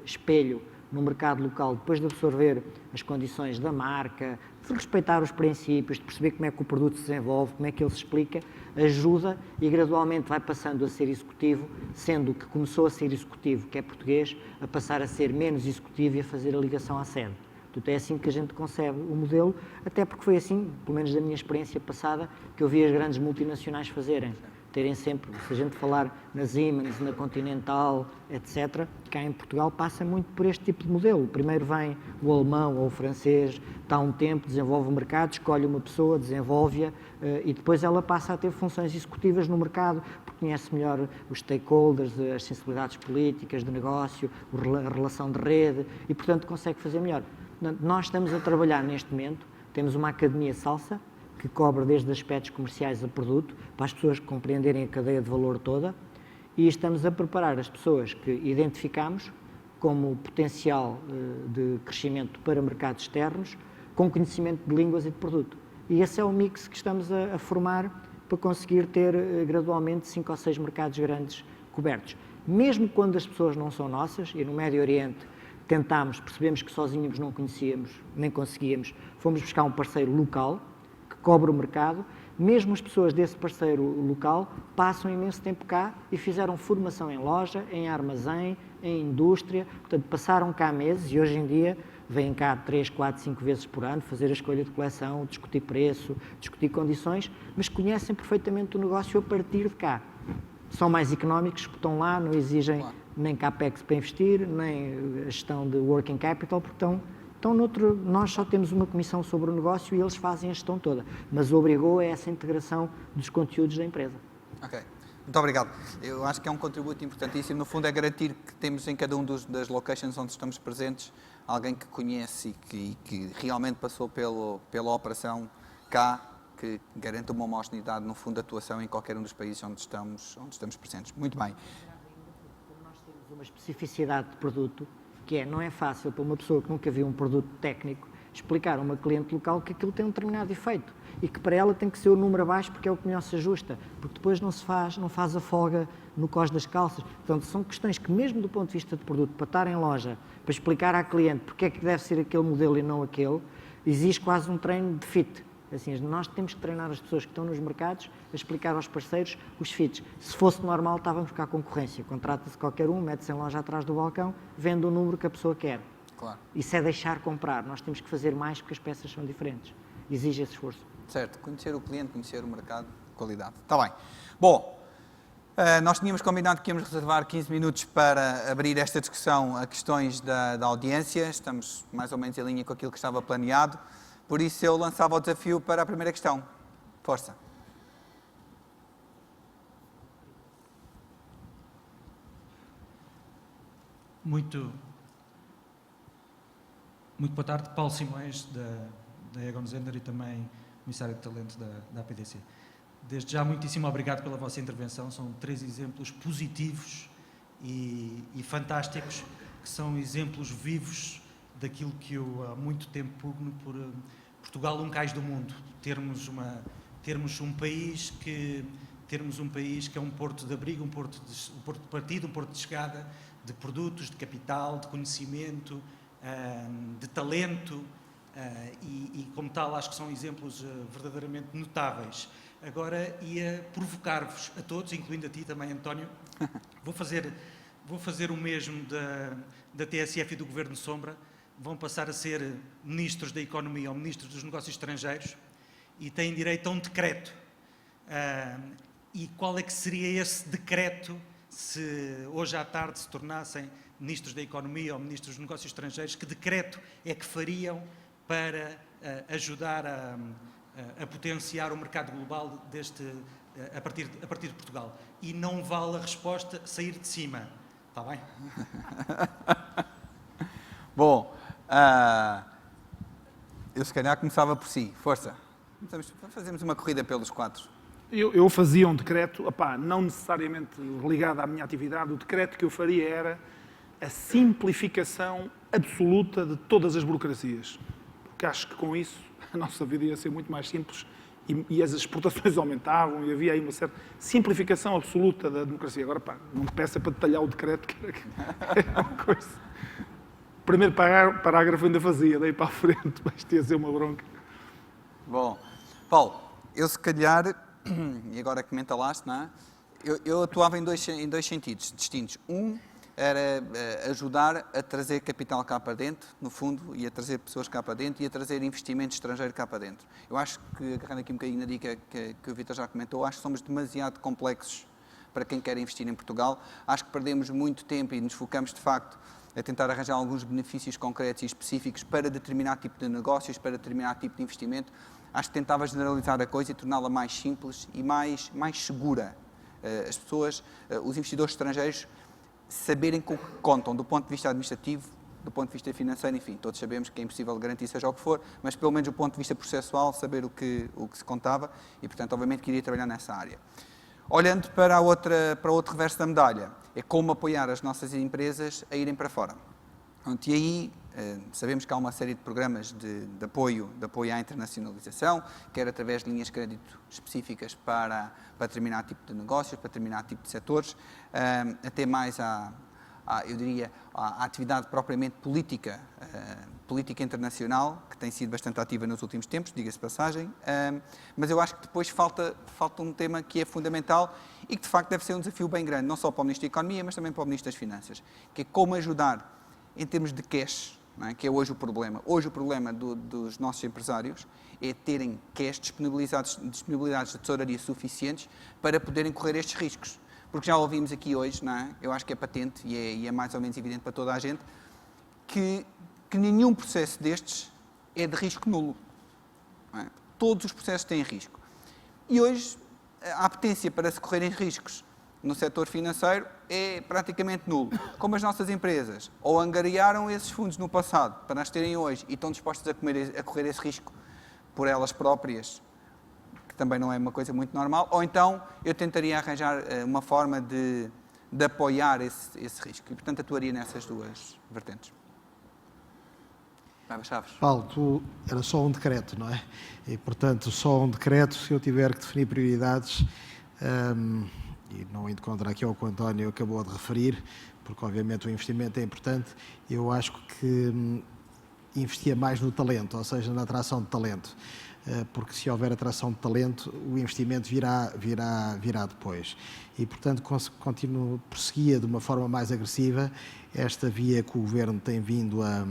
espelho no mercado local, depois de absorver as condições da marca, de respeitar os princípios, de perceber como é que o produto se desenvolve, como é que ele se explica, ajuda e gradualmente vai passando a ser executivo, sendo que começou a ser executivo, que é português, a passar a ser menos executivo e a fazer a ligação à sede. Portanto, é assim que a gente concebe o modelo, até porque foi assim, pelo menos da minha experiência passada, que eu vi as grandes multinacionais fazerem. Terem sempre, se a gente falar na Siemens, na Continental, etc., cá em Portugal passa muito por este tipo de modelo. Primeiro vem o alemão ou o francês, está um tempo, desenvolve o mercado, escolhe uma pessoa, desenvolve-a e depois ela passa a ter funções executivas no mercado, porque conhece melhor os stakeholders, as sensibilidades políticas de negócio, a relação de rede e, portanto, consegue fazer melhor. Nós estamos a trabalhar neste momento, temos uma academia Salsa, que cobre desde aspectos comerciais a produto, para as pessoas compreenderem a cadeia de valor toda, e estamos a preparar as pessoas que identificamos como potencial de crescimento para mercados externos, com conhecimento de línguas e de produto. E esse é o mix que estamos a formar para conseguir ter gradualmente 5 ou 6 mercados grandes cobertos. Mesmo quando as pessoas não são nossas, e no Médio Oriente tentámos, percebemos que sozinhos não conhecíamos, nem conseguíamos, fomos buscar um parceiro local, cobre o mercado, mesmo as pessoas desse parceiro local passam imenso tempo cá e fizeram formação em loja, em armazém, em indústria, portanto passaram cá meses e hoje em dia vêm cá 3, 4, 5 vezes por ano fazer a escolha de coleção, discutir preço, discutir condições, mas conhecem perfeitamente o negócio a partir de cá. São mais económicos, estão lá, não exigem nem capex para investir, nem a gestão de working capital, porque nós só temos uma comissão sobre o negócio e eles fazem a gestão toda, mas obrigou a essa integração dos conteúdos da empresa. Ok, muito obrigado. Eu acho que é um contributo importantíssimo. No fundo é garantir que temos em cada um das locations onde estamos presentes alguém que conhece e que realmente passou pela operação cá, que garanta uma homogeneidade, no fundo, de atuação em qualquer um dos países onde estamos presentes. Muito bem. Como nós temos uma especificidade de produto, que não é fácil para uma pessoa que nunca viu um produto técnico explicar a uma cliente local que aquilo tem um determinado efeito e que para ela tem que ser o número abaixo porque é o que melhor se ajusta, porque depois não faz a folga no cós das calças. Portanto, são questões que mesmo do ponto de vista de produto, para estar em loja, para explicar à cliente porque é que deve ser aquele modelo e não aquele, exige quase um treino de fit. Assim, nós temos que treinar as pessoas que estão nos mercados a explicar aos parceiros os fits. Se fosse normal, estávamos com a concorrência. Contrata-se qualquer um, mete-se em loja atrás do balcão, vende o número que a pessoa quer. Claro. Isso é deixar comprar. Nós temos que fazer mais porque as peças são diferentes. Exige esse esforço. Certo. Conhecer o cliente, conhecer o mercado, qualidade. Está bem. Bom, nós tínhamos combinado que íamos reservar 15 minutos para abrir esta discussão a questões da audiência. Estamos mais ou menos em linha com aquilo que estava planeado. Por isso eu lançava o desafio para a primeira questão. Força. Muito boa tarde, Paulo Simões, da Egon Zehnder e também Comissário de Talento da APDC. Desde já, muitíssimo obrigado pela vossa intervenção. São 3 exemplos positivos e fantásticos, que são exemplos vivos daquilo que eu há muito tempo pugno por Portugal, um cais do mundo. Termos um país que é um porto de abrigo, um porto de partida, um porto de chegada de produtos, de capital, de conhecimento, de talento, e como tal acho que são exemplos verdadeiramente notáveis. Agora ia provocar-vos a todos, incluindo a ti também, António. Vou fazer o mesmo da TSF e do Governo Sombra. Vão passar a ser ministros da Economia ou ministros dos Negócios Estrangeiros e têm direito a um decreto. E qual é que seria esse decreto se hoje à tarde se tornassem ministros da Economia ou ministros dos Negócios Estrangeiros? Que decreto é que fariam para ajudar a potenciar o mercado global a partir de Portugal? E não vale a resposta sair de cima, está bem? Bom, eu se calhar começava por si. Força. Fazemos uma corrida pelos 4. Eu fazia um decreto, não necessariamente ligado à minha atividade. O decreto que eu faria era a simplificação absoluta de todas as burocracias. Porque acho que com isso a nossa vida ia ser muito mais simples e as exportações aumentavam e havia aí uma certa simplificação absoluta da democracia. Agora, não me peça para detalhar o decreto, que era uma coisa. O primeiro parágrafo ainda fazia, daí para a frente, mas tinha a ser uma bronca. Bom, Paulo, eu se calhar, e agora que mentalaste, não é? Eu atuava em dois sentidos distintos. Um era ajudar a trazer capital cá para dentro, no fundo, e a trazer pessoas cá para dentro e a trazer investimento estrangeiro cá para dentro. Eu acho que, agarrando aqui um bocadinho na dica que o Vítor já comentou, acho que somos demasiado complexos para quem quer investir em Portugal. Acho que perdemos muito tempo e nos focamos, de facto, a tentar arranjar alguns benefícios concretos e específicos para determinado tipo de negócios, para determinado tipo de investimento. Acho que tentava generalizar a coisa e torná-la mais simples e mais segura. As pessoas, os investidores estrangeiros, saberem com o que contam, do ponto de vista administrativo, do ponto de vista financeiro, enfim, todos sabemos que é impossível garantir seja o que for, mas pelo menos do ponto de vista processual, saber o que se contava e, portanto, obviamente, queria trabalhar nessa área. Olhando para o outro reverso da medalha, é como apoiar as nossas empresas a irem para fora. E aí, sabemos que há uma série de programas de apoio à internacionalização, quer através de linhas de crédito específicas para determinado tipo de negócios, para determinado tipo de setores, até mais eu diria, a atividade propriamente política internacional, que tem sido bastante ativa nos últimos tempos, diga-se de passagem, mas eu acho que depois falta um tema que é fundamental e que de facto deve ser um desafio bem grande, não só para o Ministro da Economia, mas também para o Ministro das Finanças, que é como ajudar em termos de cash, não é? Que é hoje o problema. Hoje o problema dos nossos empresários é terem cash, disponibilidades de tesouraria suficientes para poderem correr estes riscos. Porque já ouvimos aqui hoje, não é? Eu acho que é patente e é mais ou menos evidente para toda a gente, que nenhum processo destes é de risco nulo. Não é? Todos os processos têm risco. E hoje a apetência para se correrem riscos no setor financeiro é praticamente nulo. Como as nossas empresas ou angariaram esses fundos no passado para as terem hoje e estão dispostas a correr esse risco por elas próprias, que também não é uma coisa muito normal, ou então eu tentaria arranjar uma forma de apoiar esse risco. E, portanto, atuaria nessas duas vertentes. Vai, Chaves. Paulo, era só um decreto, não é? E, portanto, só um decreto, se eu tiver que definir prioridades, e não indo contra aquilo que o António acabou de referir, porque obviamente o investimento é importante, eu acho que investia mais no talento, ou seja, na atração de talento, porque se houver atração de talento, o investimento virá depois. E, portanto, prosseguia de uma forma mais agressiva esta via que o Governo tem vindo a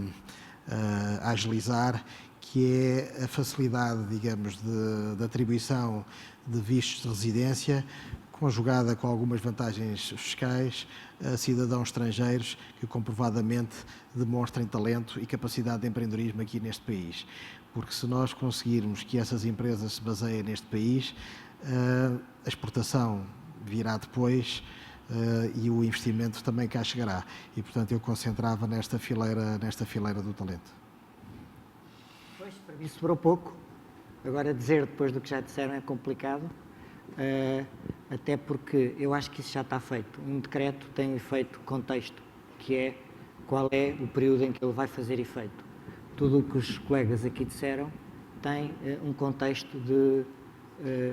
agilizar, que é a facilidade, digamos, de atribuição de vistos de residência conjugada com algumas vantagens fiscais a cidadãos estrangeiros que comprovadamente demonstrem talento e capacidade de empreendedorismo aqui neste país. Porque se nós conseguirmos que essas empresas se baseiem neste país, a exportação virá depois e o investimento também cá chegará. E, portanto, eu concentrava nesta fileira do talento. Pois, para mim sobrou pouco. Agora, dizer depois do que já disseram é complicado, até porque eu acho que isso já está feito. Um decreto tem um efeito contexto, que é qual é o período em que ele vai fazer efeito. Tudo o que os colegas aqui disseram tem um contexto de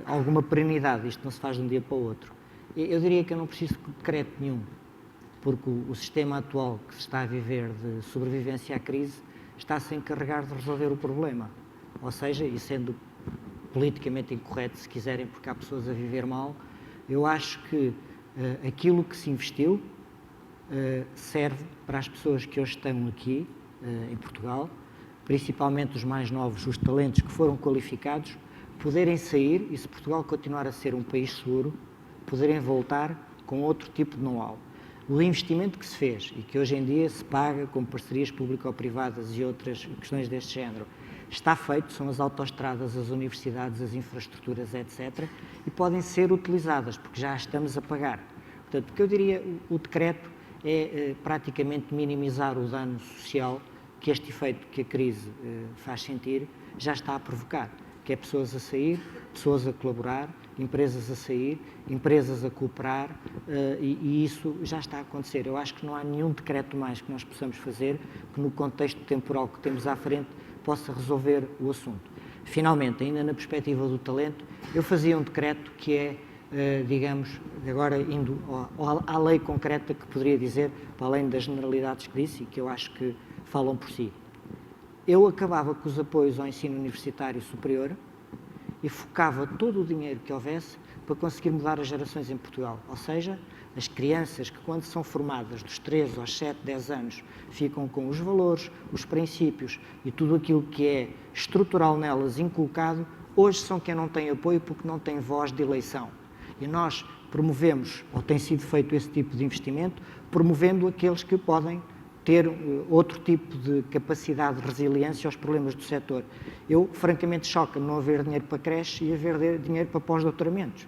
alguma perenidade. Isto não se faz de um dia para o outro. Eu diria que eu não preciso de decreto nenhum, porque o sistema atual que se está a viver de sobrevivência à crise está a se encarregar de resolver o problema. Ou seja, e sendo politicamente incorreto, se quiserem, porque há pessoas a viver mal, eu acho que aquilo que se investiu serve para as pessoas que hoje estão aqui em Portugal, principalmente os mais novos, os talentos que foram qualificados, poderem sair e, se Portugal continuar a ser um país seguro, poderem voltar com outro tipo de know-how. O investimento que se fez e que hoje em dia se paga com parcerias público-privadas e outras questões deste género, está feito, são as autoestradas, as universidades, as infraestruturas, etc. E podem ser utilizadas, porque já as estamos a pagar. Portanto, o que eu diria, o decreto é praticamente minimizar o dano social que este efeito que a crise faz sentir já está a provocar, que é pessoas a sair, pessoas a colaborar, empresas a sair, empresas a cooperar, e isso já está a acontecer. Eu acho que não há nenhum decreto mais que nós possamos fazer que no contexto temporal que temos à frente possa resolver o assunto. Finalmente, ainda na perspectiva do talento, eu fazia um decreto que é, digamos, agora indo à lei concreta que poderia dizer, para além das generalidades que disse e que eu acho que falam por si. Eu acabava com os apoios ao ensino universitário superior e focava todo o dinheiro que houvesse para conseguir mudar as gerações em Portugal. Ou seja, as crianças que, quando são formadas dos 3 aos 7, 10 anos, ficam com os valores, os princípios e tudo aquilo que é estrutural nelas inculcado, hoje são quem não tem apoio porque não tem voz de eleição. E nós promovemos, ou tem sido feito esse tipo de investimento, promovendo aqueles que podem ter outro tipo de capacidade de resiliência aos problemas do setor. Eu, francamente, choca-me não haver dinheiro para creche e haver dinheiro para pós-doutoramentos.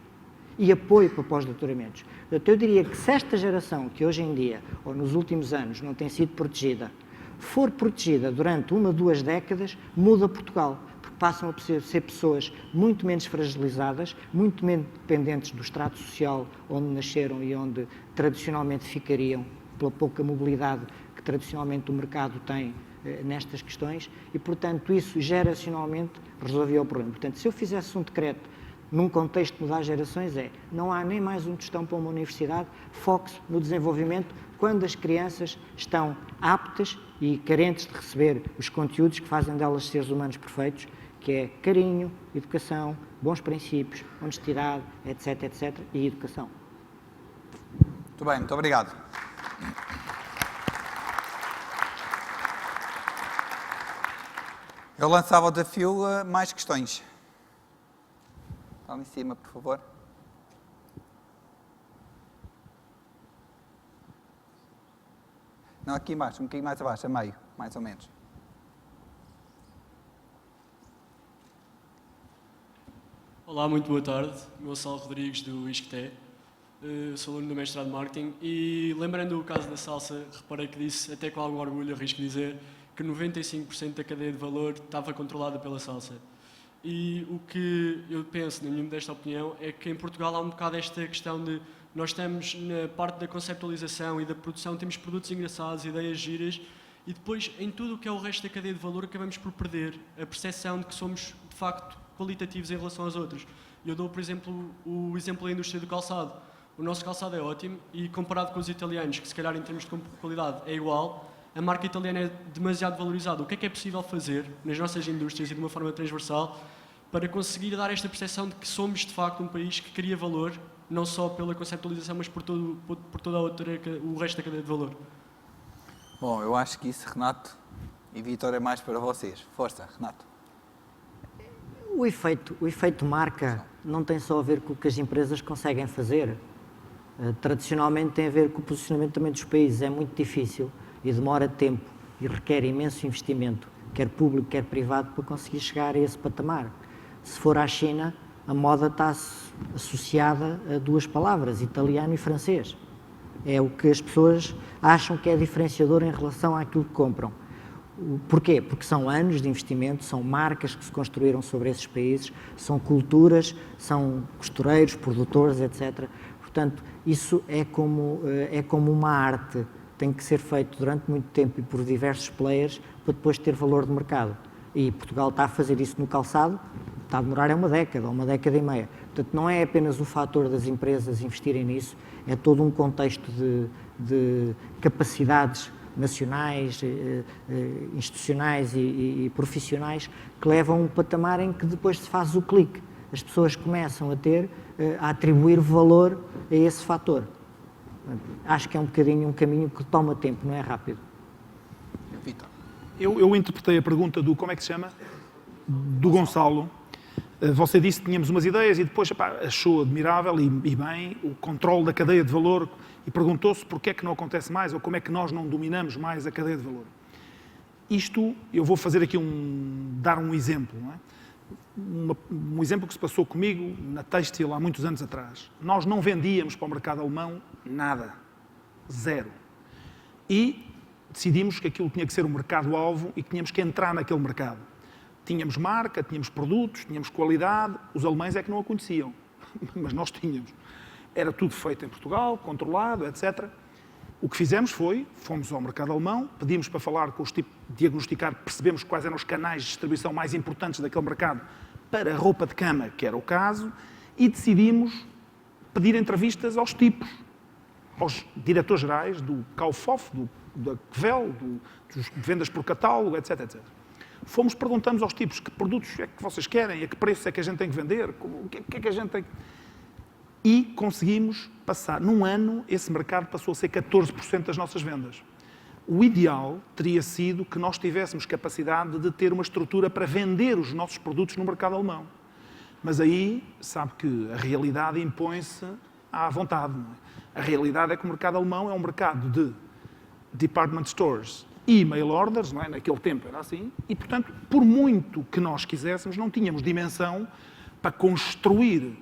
E apoio para pós-doutoramentos. Portanto, eu diria que se esta geração, que hoje em dia, ou nos últimos anos, não tem sido protegida, for protegida durante 1 ou 2 décadas, muda Portugal. Porque passam a ser pessoas muito menos fragilizadas, muito menos dependentes do estrato social onde nasceram e onde tradicionalmente ficariam, pela pouca mobilidade que tradicionalmente o mercado tem nestas questões, e, portanto, isso geracionalmente resolvia o problema. Portanto, se eu fizesse um decreto num contexto de mudar gerações, não há nem mais um tostão para uma universidade, foque-se no desenvolvimento quando as crianças estão aptas e carentes de receber os conteúdos que fazem delas seres humanos perfeitos, que é carinho, educação, bons princípios, honestidade, etc, etc, e educação. Muito bem, muito obrigado. Eu lançava o desafio a mais questões. Está ali em cima, por favor. Não, aqui embaixo, um bocadinho mais abaixo, a meio, mais ou menos. Olá, muito boa tarde. Gonçalo Rodrigues, do ISCTE. Sou aluno do mestrado de Marketing e, lembrando o caso da salsa, reparei que disse, até com algum orgulho, arrisco dizer, que 95% da cadeia de valor estava controlada pela salsa. E o que eu penso, na minha modesta opinião, é que em Portugal há um bocado esta questão de nós estamos na parte da conceptualização e da produção, temos produtos engraçados, ideias giras, e depois em tudo o que é o resto da cadeia de valor acabamos por perder a percepção de que somos, de facto, qualitativos em relação aos outros. Eu dou, por exemplo, o exemplo da indústria do calçado. O nosso calçado é ótimo e, comparado com os italianos, que se calhar em termos de qualidade é igual, a marca italiana é demasiado valorizada. O que é possível fazer nas nossas indústrias e de uma forma transversal para conseguir dar esta percepção de que somos, de facto, um país que cria valor, não só pela conceptualização, mas por toda a outra, o resto da cadeia de valor? Bom, eu acho que isso, Renato e Vítor, é mais para vocês. Força, Renato. O efeito marca não tem só a ver com o que as empresas conseguem fazer. Tradicionalmente tem a ver com o posicionamento também dos países. É muito difícil e demora tempo e requer imenso investimento, quer público, quer privado, para conseguir chegar a esse patamar. Se for à China, a moda está associada a duas palavras, italiano e francês. É o que as pessoas acham que é diferenciador em relação àquilo que compram. Porquê? Porque são anos de investimento, são marcas que se construíram sobre esses países, são culturas, são costureiros, produtores, etc. Portanto, isso é como uma arte, tem que ser feito durante muito tempo e por diversos players para depois ter valor de mercado. E Portugal está a fazer isso no calçado, está a demorar uma década ou uma década e meia. Portanto, não é apenas o fator das empresas investirem nisso, é todo um contexto de capacidades nacionais, institucionais e profissionais que levam a um patamar em que depois se faz o clique. As pessoas começam a atribuir valor a esse fator. Acho que é um bocadinho um caminho que toma tempo, não é rápido. Vítor. Eu interpretei a pergunta do, como é que se chama? Do Gonçalo. Você disse que tínhamos umas ideias e depois achou admirável e bem o controle da cadeia de valor e perguntou-se porque é que não acontece mais ou como é que nós não dominamos mais a cadeia de valor. Isto, eu vou fazer aqui dar um exemplo, não é? Um exemplo que se passou comigo na têxtil há muitos anos atrás. Nós não vendíamos para o mercado alemão nada. Zero. E decidimos que aquilo tinha que ser um mercado-alvo e que tínhamos que entrar naquele mercado. Tínhamos marca, tínhamos produtos, tínhamos qualidade. Os alemães é que não a conheciam, mas nós tínhamos. Era tudo feito em Portugal, controlado, etc. O que fizemos foi, fomos ao mercado alemão, pedimos para falar com os tipos, diagnosticar, percebemos quais eram os canais de distribuição mais importantes daquele mercado para a roupa de cama, que era o caso, e decidimos pedir entrevistas aos tipos, aos diretores gerais do Kaufhof, da Kvel, dos vendas por catálogo, etc, etc. Fomos, perguntamos aos tipos que produtos é que vocês querem, a que preço é que a gente tem que vender, o que é que a gente tem que... E conseguimos passar, num ano, esse mercado passou a ser 14% das nossas vendas. O ideal teria sido que nós tivéssemos capacidade de ter uma estrutura para vender os nossos produtos no mercado alemão. Mas aí, sabe que a realidade impõe-se à vontade. Não é? A realidade é que o mercado alemão é um mercado de department stores e mail orders, não é? Naquele tempo era assim, e, portanto, por muito que nós quiséssemos, não tínhamos dimensão para construir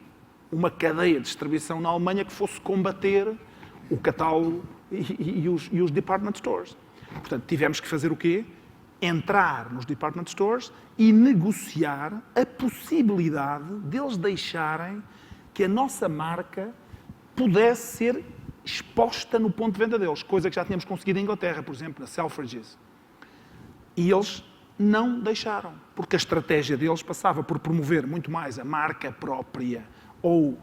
uma cadeia de distribuição na Alemanha que fosse combater o catálogo e os department stores. Portanto, tivemos que fazer o quê? Entrar nos department stores e negociar a possibilidade deles deixarem que a nossa marca pudesse ser exposta no ponto de venda deles, coisa que já tínhamos conseguido em Inglaterra, por exemplo, na Selfridges. E eles não deixaram, porque a estratégia deles passava por promover muito mais a marca própria ou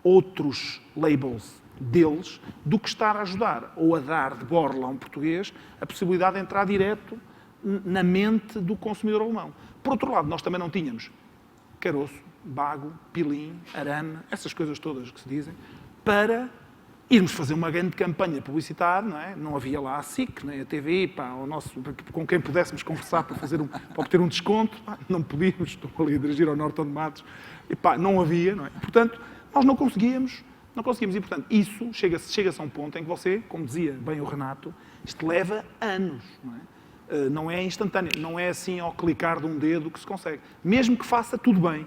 outros labels deles do que estar a ajudar ou a dar de borla a um português a possibilidade de entrar direto na mente do consumidor alemão. Por outro lado, nós também não tínhamos caroço, bago, pilim, arame, essas coisas todas que se dizem, para irmos fazer uma grande campanha de publicidade, não é? Não havia lá a SIC, nem a TVI, com quem pudéssemos conversar para obter um desconto, não podíamos, estou ali a dirigir ao Norton de Matos, não havia, não é? Portanto, nós não conseguíamos, e portanto, isso chega-se a um ponto em que você, como dizia bem o Renato, isto leva anos, não é? Não é instantâneo, não é assim ao clicar de um dedo que se consegue. Mesmo que faça tudo bem,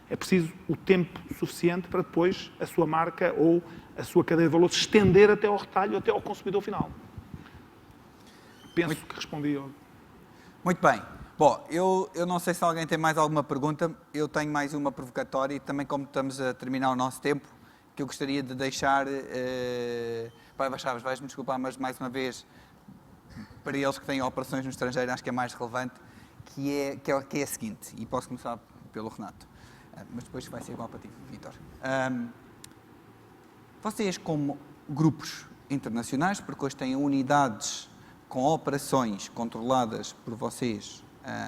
é preciso o tempo suficiente para depois a sua marca ou a sua cadeia de valor se estender até ao retalho, até ao consumidor final. Penso que respondi. Muito bem. Bom, eu não sei se alguém tem mais alguma pergunta. Eu tenho mais uma provocatória e também, como estamos a terminar o nosso tempo, que eu gostaria de deixar... Chaves, vais-me desculpar, mas mais uma vez, para eles que têm operações no estrangeiro, acho que é mais relevante, que é a seguinte, e posso começar pelo Renato, mas depois vai ser igual para ti, Vítor. Vocês, como grupos internacionais, porque hoje têm unidades com operações controladas por vocês,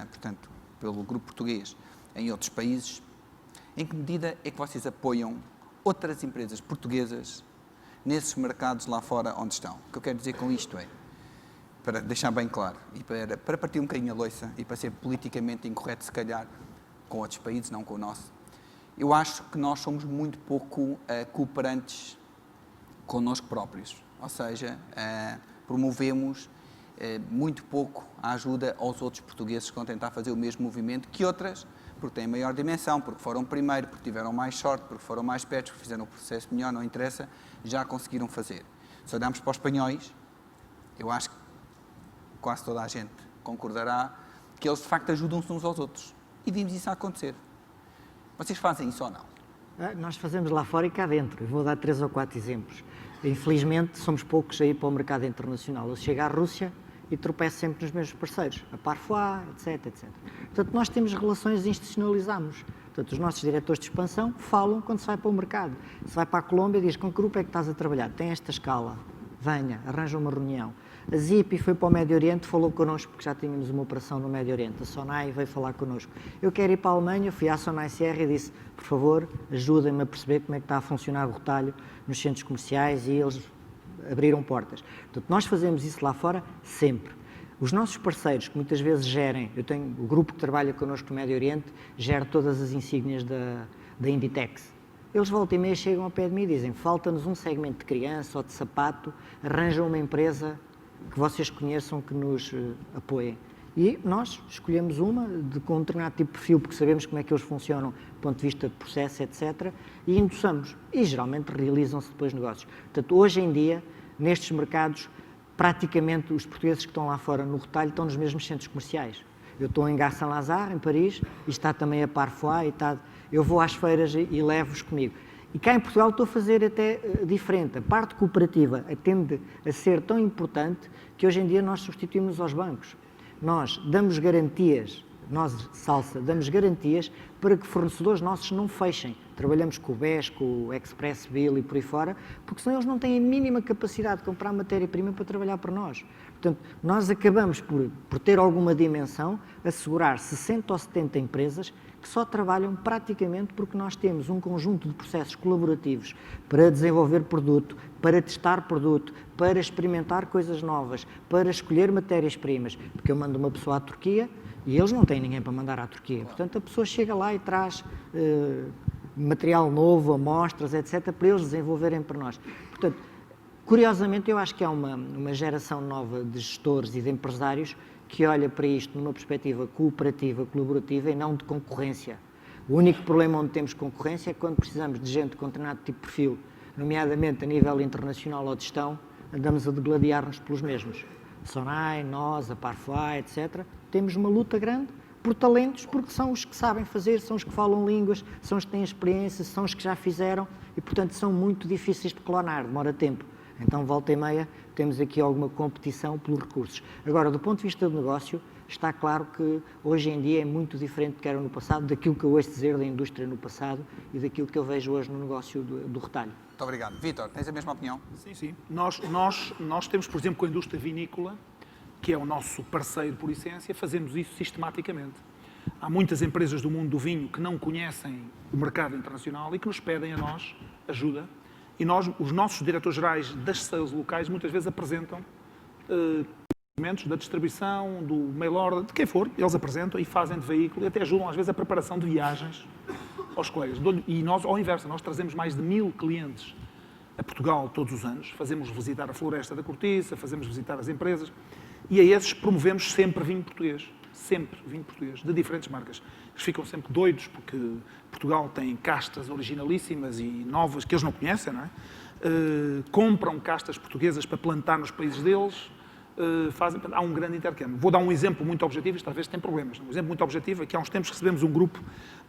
portanto, pelo grupo português, em outros países, em que medida é que vocês apoiam outras empresas portuguesas nesses mercados lá fora onde estão? O que eu quero dizer com isto é, para deixar bem claro, e para partir um bocadinho a loiça, e para ser politicamente incorreto, se calhar, com outros países, não com o nosso, Eu acho que nós somos muito pouco cooperantes connosco próprios, ou seja, promovemos muito pouco a ajuda aos outros portugueses que estão a tentar fazer o mesmo movimento que outras, porque têm maior dimensão, porque foram primeiro, porque tiveram mais sorte, porque foram mais perto, porque fizeram um processo melhor, não interessa, já conseguiram fazer. Se olharmos para os espanhóis, eu acho que quase toda a gente concordará que eles de facto ajudam-se uns aos outros. E vimos isso a acontecer. Vocês fazem isso ou não? Nós fazemos lá fora e cá dentro. Eu vou dar 3 ou 4 exemplos. Infelizmente, somos poucos a ir para o mercado internacional. Eu chego à Rússia e tropeço sempre nos mesmos parceiros, a Parfois, etc, etc. Portanto, nós temos relações e institucionalizamos. Portanto, os nossos diretores de expansão falam quando se vai para o mercado. Se vai para a Colômbia, diz com que grupo é que estás a trabalhar? Tem esta escala, venha, arranja uma reunião. A Zipi foi para o Médio Oriente, falou connosco, porque já tínhamos uma operação no Médio Oriente. A Sonai veio falar connosco. Eu quero ir para a Alemanha, fui à Sonai Sierra e disse, por favor, ajudem-me a perceber como é que está a funcionar o retalho nos centros comerciais, e eles abriram portas. Portanto, nós fazemos isso lá fora sempre. Os nossos parceiros, que muitas vezes gerem, eu tenho o grupo que trabalha connosco no Médio Oriente, gera todas as insígnias da Inditex. Eles voltam e meia chegam ao pé de mim e dizem, falta-nos um segmento de criança ou de sapato, arranjam uma empresa que vocês conheçam, que nos apoiem. E nós escolhemos uma com um determinado tipo de perfil, porque sabemos como é que eles funcionam do ponto de vista de processo, etc. E endossamos. E geralmente realizam-se depois negócios. Portanto, hoje em dia, nestes mercados, praticamente os portugueses que estão lá fora no retalho estão nos mesmos centros comerciais. Eu estou em Gare Saint-Lazare, em Paris, e está também a Parfois, e está... eu vou às feiras e levo-os comigo. E cá em Portugal estou a fazer até diferente. A parte cooperativa tende a ser tão importante que hoje em dia nós substituímos aos bancos. Nós damos garantias, nós, Salsa, damos garantias para que fornecedores nossos não fechem. Trabalhamos com o BES, com o Express Bill e por aí fora, porque senão eles não têm a mínima capacidade de comprar matéria-prima para trabalhar para nós. Portanto, nós acabamos por ter alguma dimensão, assegurar 60 ou 70 empresas que só trabalham praticamente porque nós temos um conjunto de processos colaborativos para desenvolver produto, para testar produto, para experimentar coisas novas, para escolher matérias-primas. Porque eu mando uma pessoa à Turquia e eles não têm ninguém para mandar à Turquia. Portanto, a pessoa chega lá e traz material novo, amostras, etc., para eles desenvolverem para nós. Portanto, curiosamente, eu acho que há uma geração nova de gestores e de empresários que olha para isto numa perspectiva cooperativa, colaborativa e não de concorrência. O único problema onde temos concorrência é quando precisamos de gente com determinado tipo de perfil, nomeadamente a nível internacional ou de gestão, andamos a degladiar-nos pelos mesmos. A Sonai, nós, a Parfois, etc. Temos uma luta grande por talentos, porque são os que sabem fazer, são os que falam línguas, são os que têm experiência, são os que já fizeram e, portanto, são muito difíceis de clonar, demora tempo. Então, volta e meia, temos aqui alguma competição pelos recursos. Agora, do ponto de vista do negócio, está claro que hoje em dia é muito diferente do que era no passado, daquilo que eu ouço dizer da indústria no passado e daquilo que eu vejo hoje no negócio do retalho. Muito obrigado. Vítor, tens a mesma opinião? Sim, sim. Nós temos, por exemplo, com a indústria vinícola, que é o nosso parceiro por essência, fazemos isso sistematicamente. Há muitas empresas do mundo do vinho que não conhecem o mercado internacional e que nos pedem a nós ajuda. E nós, os nossos diretores-gerais das sales locais, muitas vezes apresentam elementos da distribuição, do mail order, de quem for, eles apresentam e fazem de veículo e até ajudam, às vezes, a preparação de viagens aos colegas. E nós, ao inverso, nós trazemos mais de 1000 clientes a Portugal todos os anos, fazemos visitar a Floresta da Cortiça, fazemos visitar as empresas e a esses promovemos sempre vinho português. Sempre vinho português, de diferentes marcas. Eles ficam sempre doidos porque Portugal tem castas originalíssimas e novas que eles não conhecem, não é? Compram castas portuguesas para plantar nos países deles, há um grande intercâmbio. Vou dar um exemplo muito objetivo, isto às vezes tem problemas. Um exemplo muito objetivo é que há uns tempos recebemos um grupo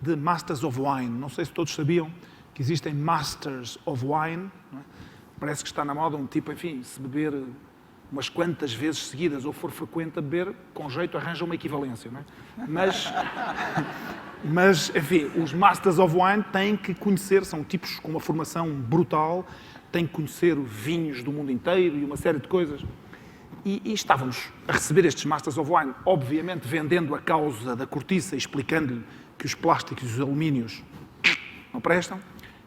de Masters of Wine. Não sei se todos sabiam que existem Masters of Wine. Não é? Parece que está na moda um tipo, enfim, se beber umas quantas vezes seguidas ou for frequente a beber, com jeito arranja uma equivalência, não é? Mas, enfim, os Masters of Wine têm que conhecer, são tipos com uma formação brutal, têm que conhecer vinhos do mundo inteiro e uma série de coisas. E estávamos a receber estes Masters of Wine, obviamente vendendo a causa da cortiça, explicando-lhe que os plásticos e os alumínios não prestam.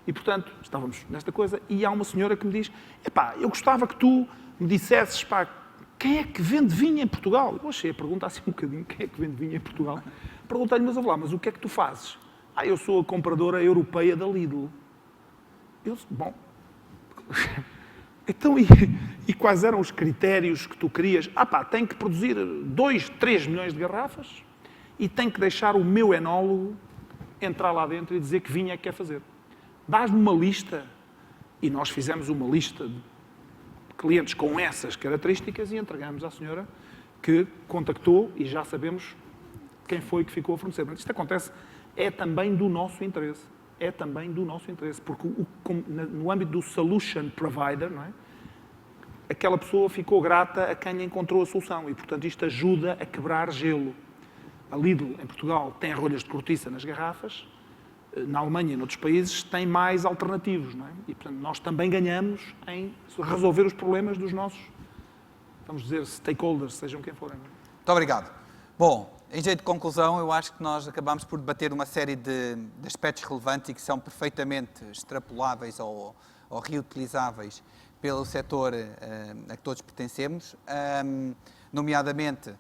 E, portanto, estávamos nesta coisa e há uma senhora que me diz: epá, eu gostava que tu me dissesses, pá, quem é que vende vinho em Portugal? Eu achei a pergunta assim um bocadinho, quem é que vende vinho em Portugal? Perguntei-lhe, mas ouve lá, mas o que é que tu fazes? eu sou a compradora europeia da Lidl. Eu, bom, então e quais eram os critérios que tu querias? Tem que produzir 2, 3 milhões de garrafas e tem que deixar o meu enólogo entrar lá dentro e dizer que vinho é que quer fazer. Dás-me uma lista, e nós fizemos uma lista de clientes com essas características e entregamos à senhora que contactou e já sabemos quem foi que ficou a fornecer. Mas isto acontece, é também do nosso interesse. É também do nosso interesse, porque no âmbito do solution provider, não é? Aquela pessoa ficou grata a quem encontrou a solução e, portanto, isto ajuda a quebrar gelo. A Lidl, em Portugal, tem rolhas de cortiça nas garrafas, na Alemanha e noutros países tem mais alternativos, não é? E, portanto, nós também ganhamos em resolver os problemas dos nossos, vamos dizer, stakeholders, sejam quem forem. Muito obrigado. Bom, em jeito de conclusão, eu acho que nós acabamos por debater uma série de aspectos relevantes e que são perfeitamente extrapoláveis ou reutilizáveis pelo setor a que todos pertencemos, nomeadamente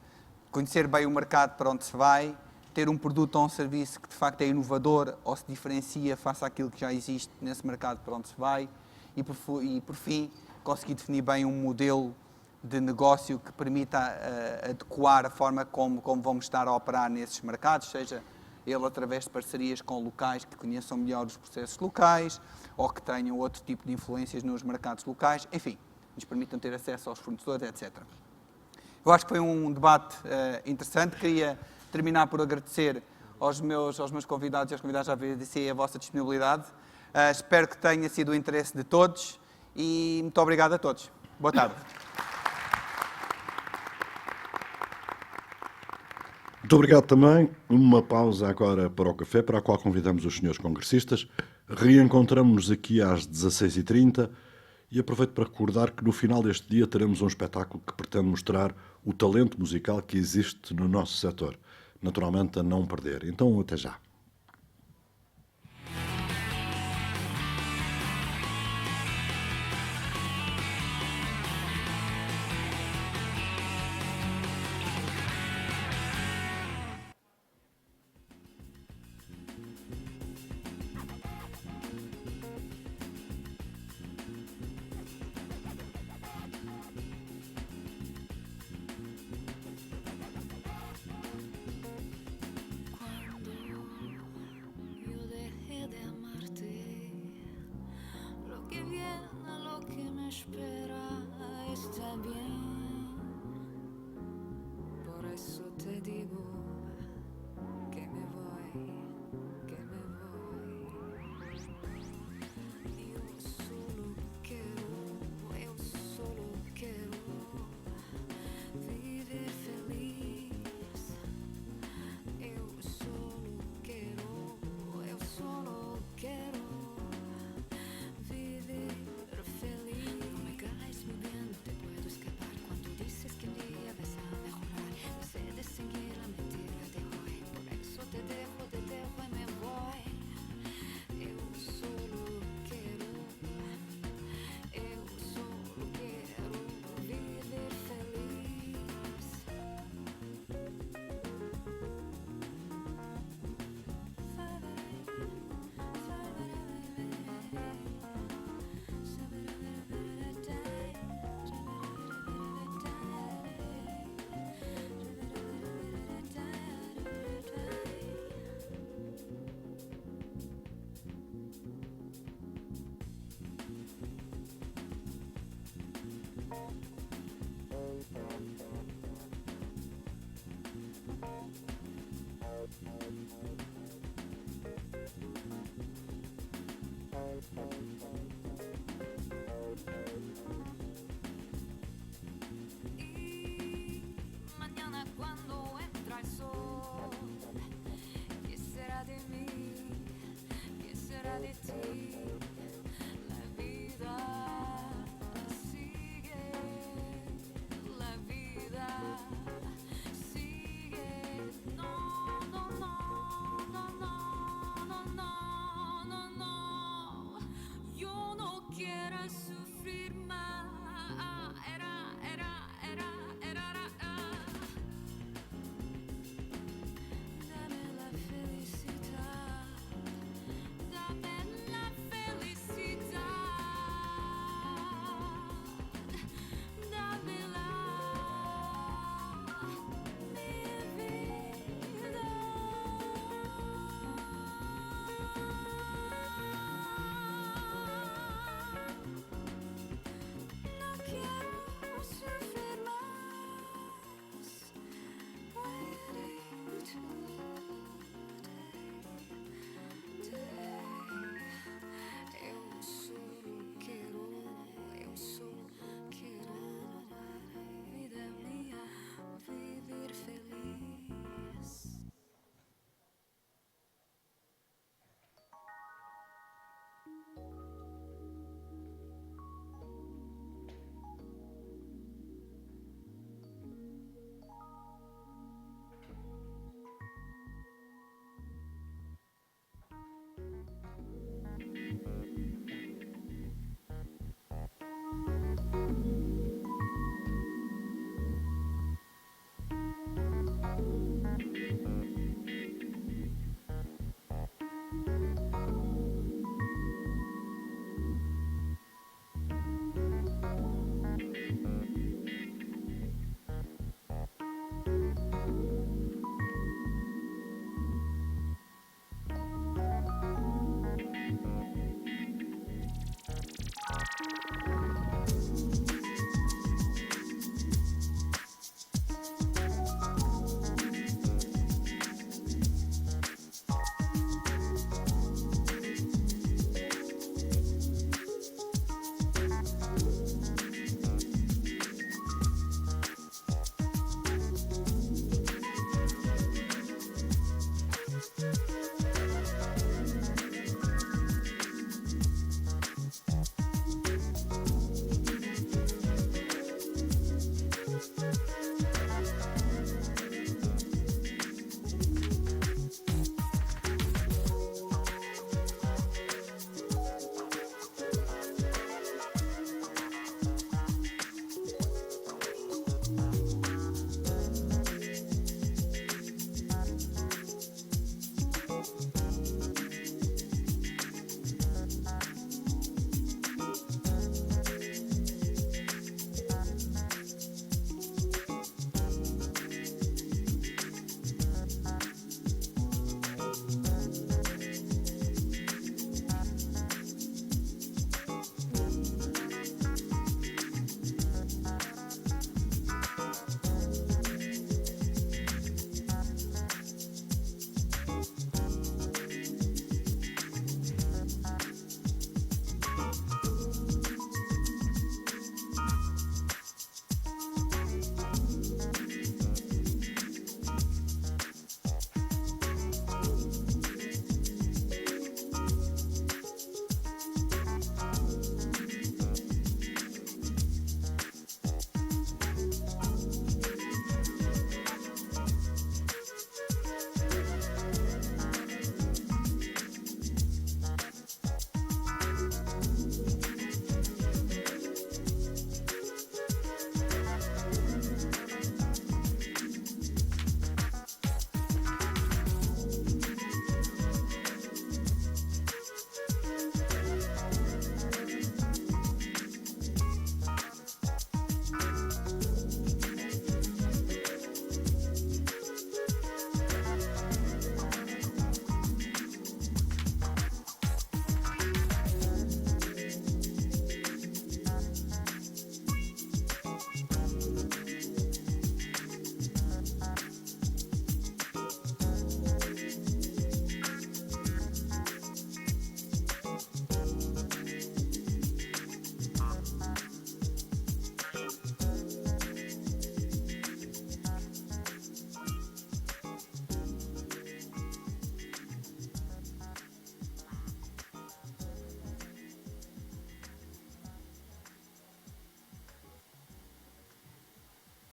conhecer bem o mercado para onde se vai, ter um produto ou um serviço que de facto é inovador ou se diferencia face àquilo que já existe nesse mercado para onde se vai e por fim, conseguir definir bem um modelo de negócio que permita adequar a forma como vamos estar a operar nesses mercados, seja ele através de parcerias com locais que conheçam melhor os processos locais ou que tenham outro tipo de influências nos mercados locais, enfim, nos permitam ter acesso aos fornecedores, etc. Eu acho que foi um debate interessante. Queria terminar por agradecer aos meus convidados e aos convidados da BDC a vossa disponibilidade. Espero que tenha sido do interesse de todos e muito obrigado a todos. Boa tarde. Muito obrigado também. Uma pausa agora para o café, para a qual convidamos os senhores congressistas. Reencontramos-nos aqui às 16h30 e aproveito para recordar que no final deste dia teremos um espetáculo que pretende mostrar o talento musical que existe no nosso setor. Naturalmente a não perder. Então, até já.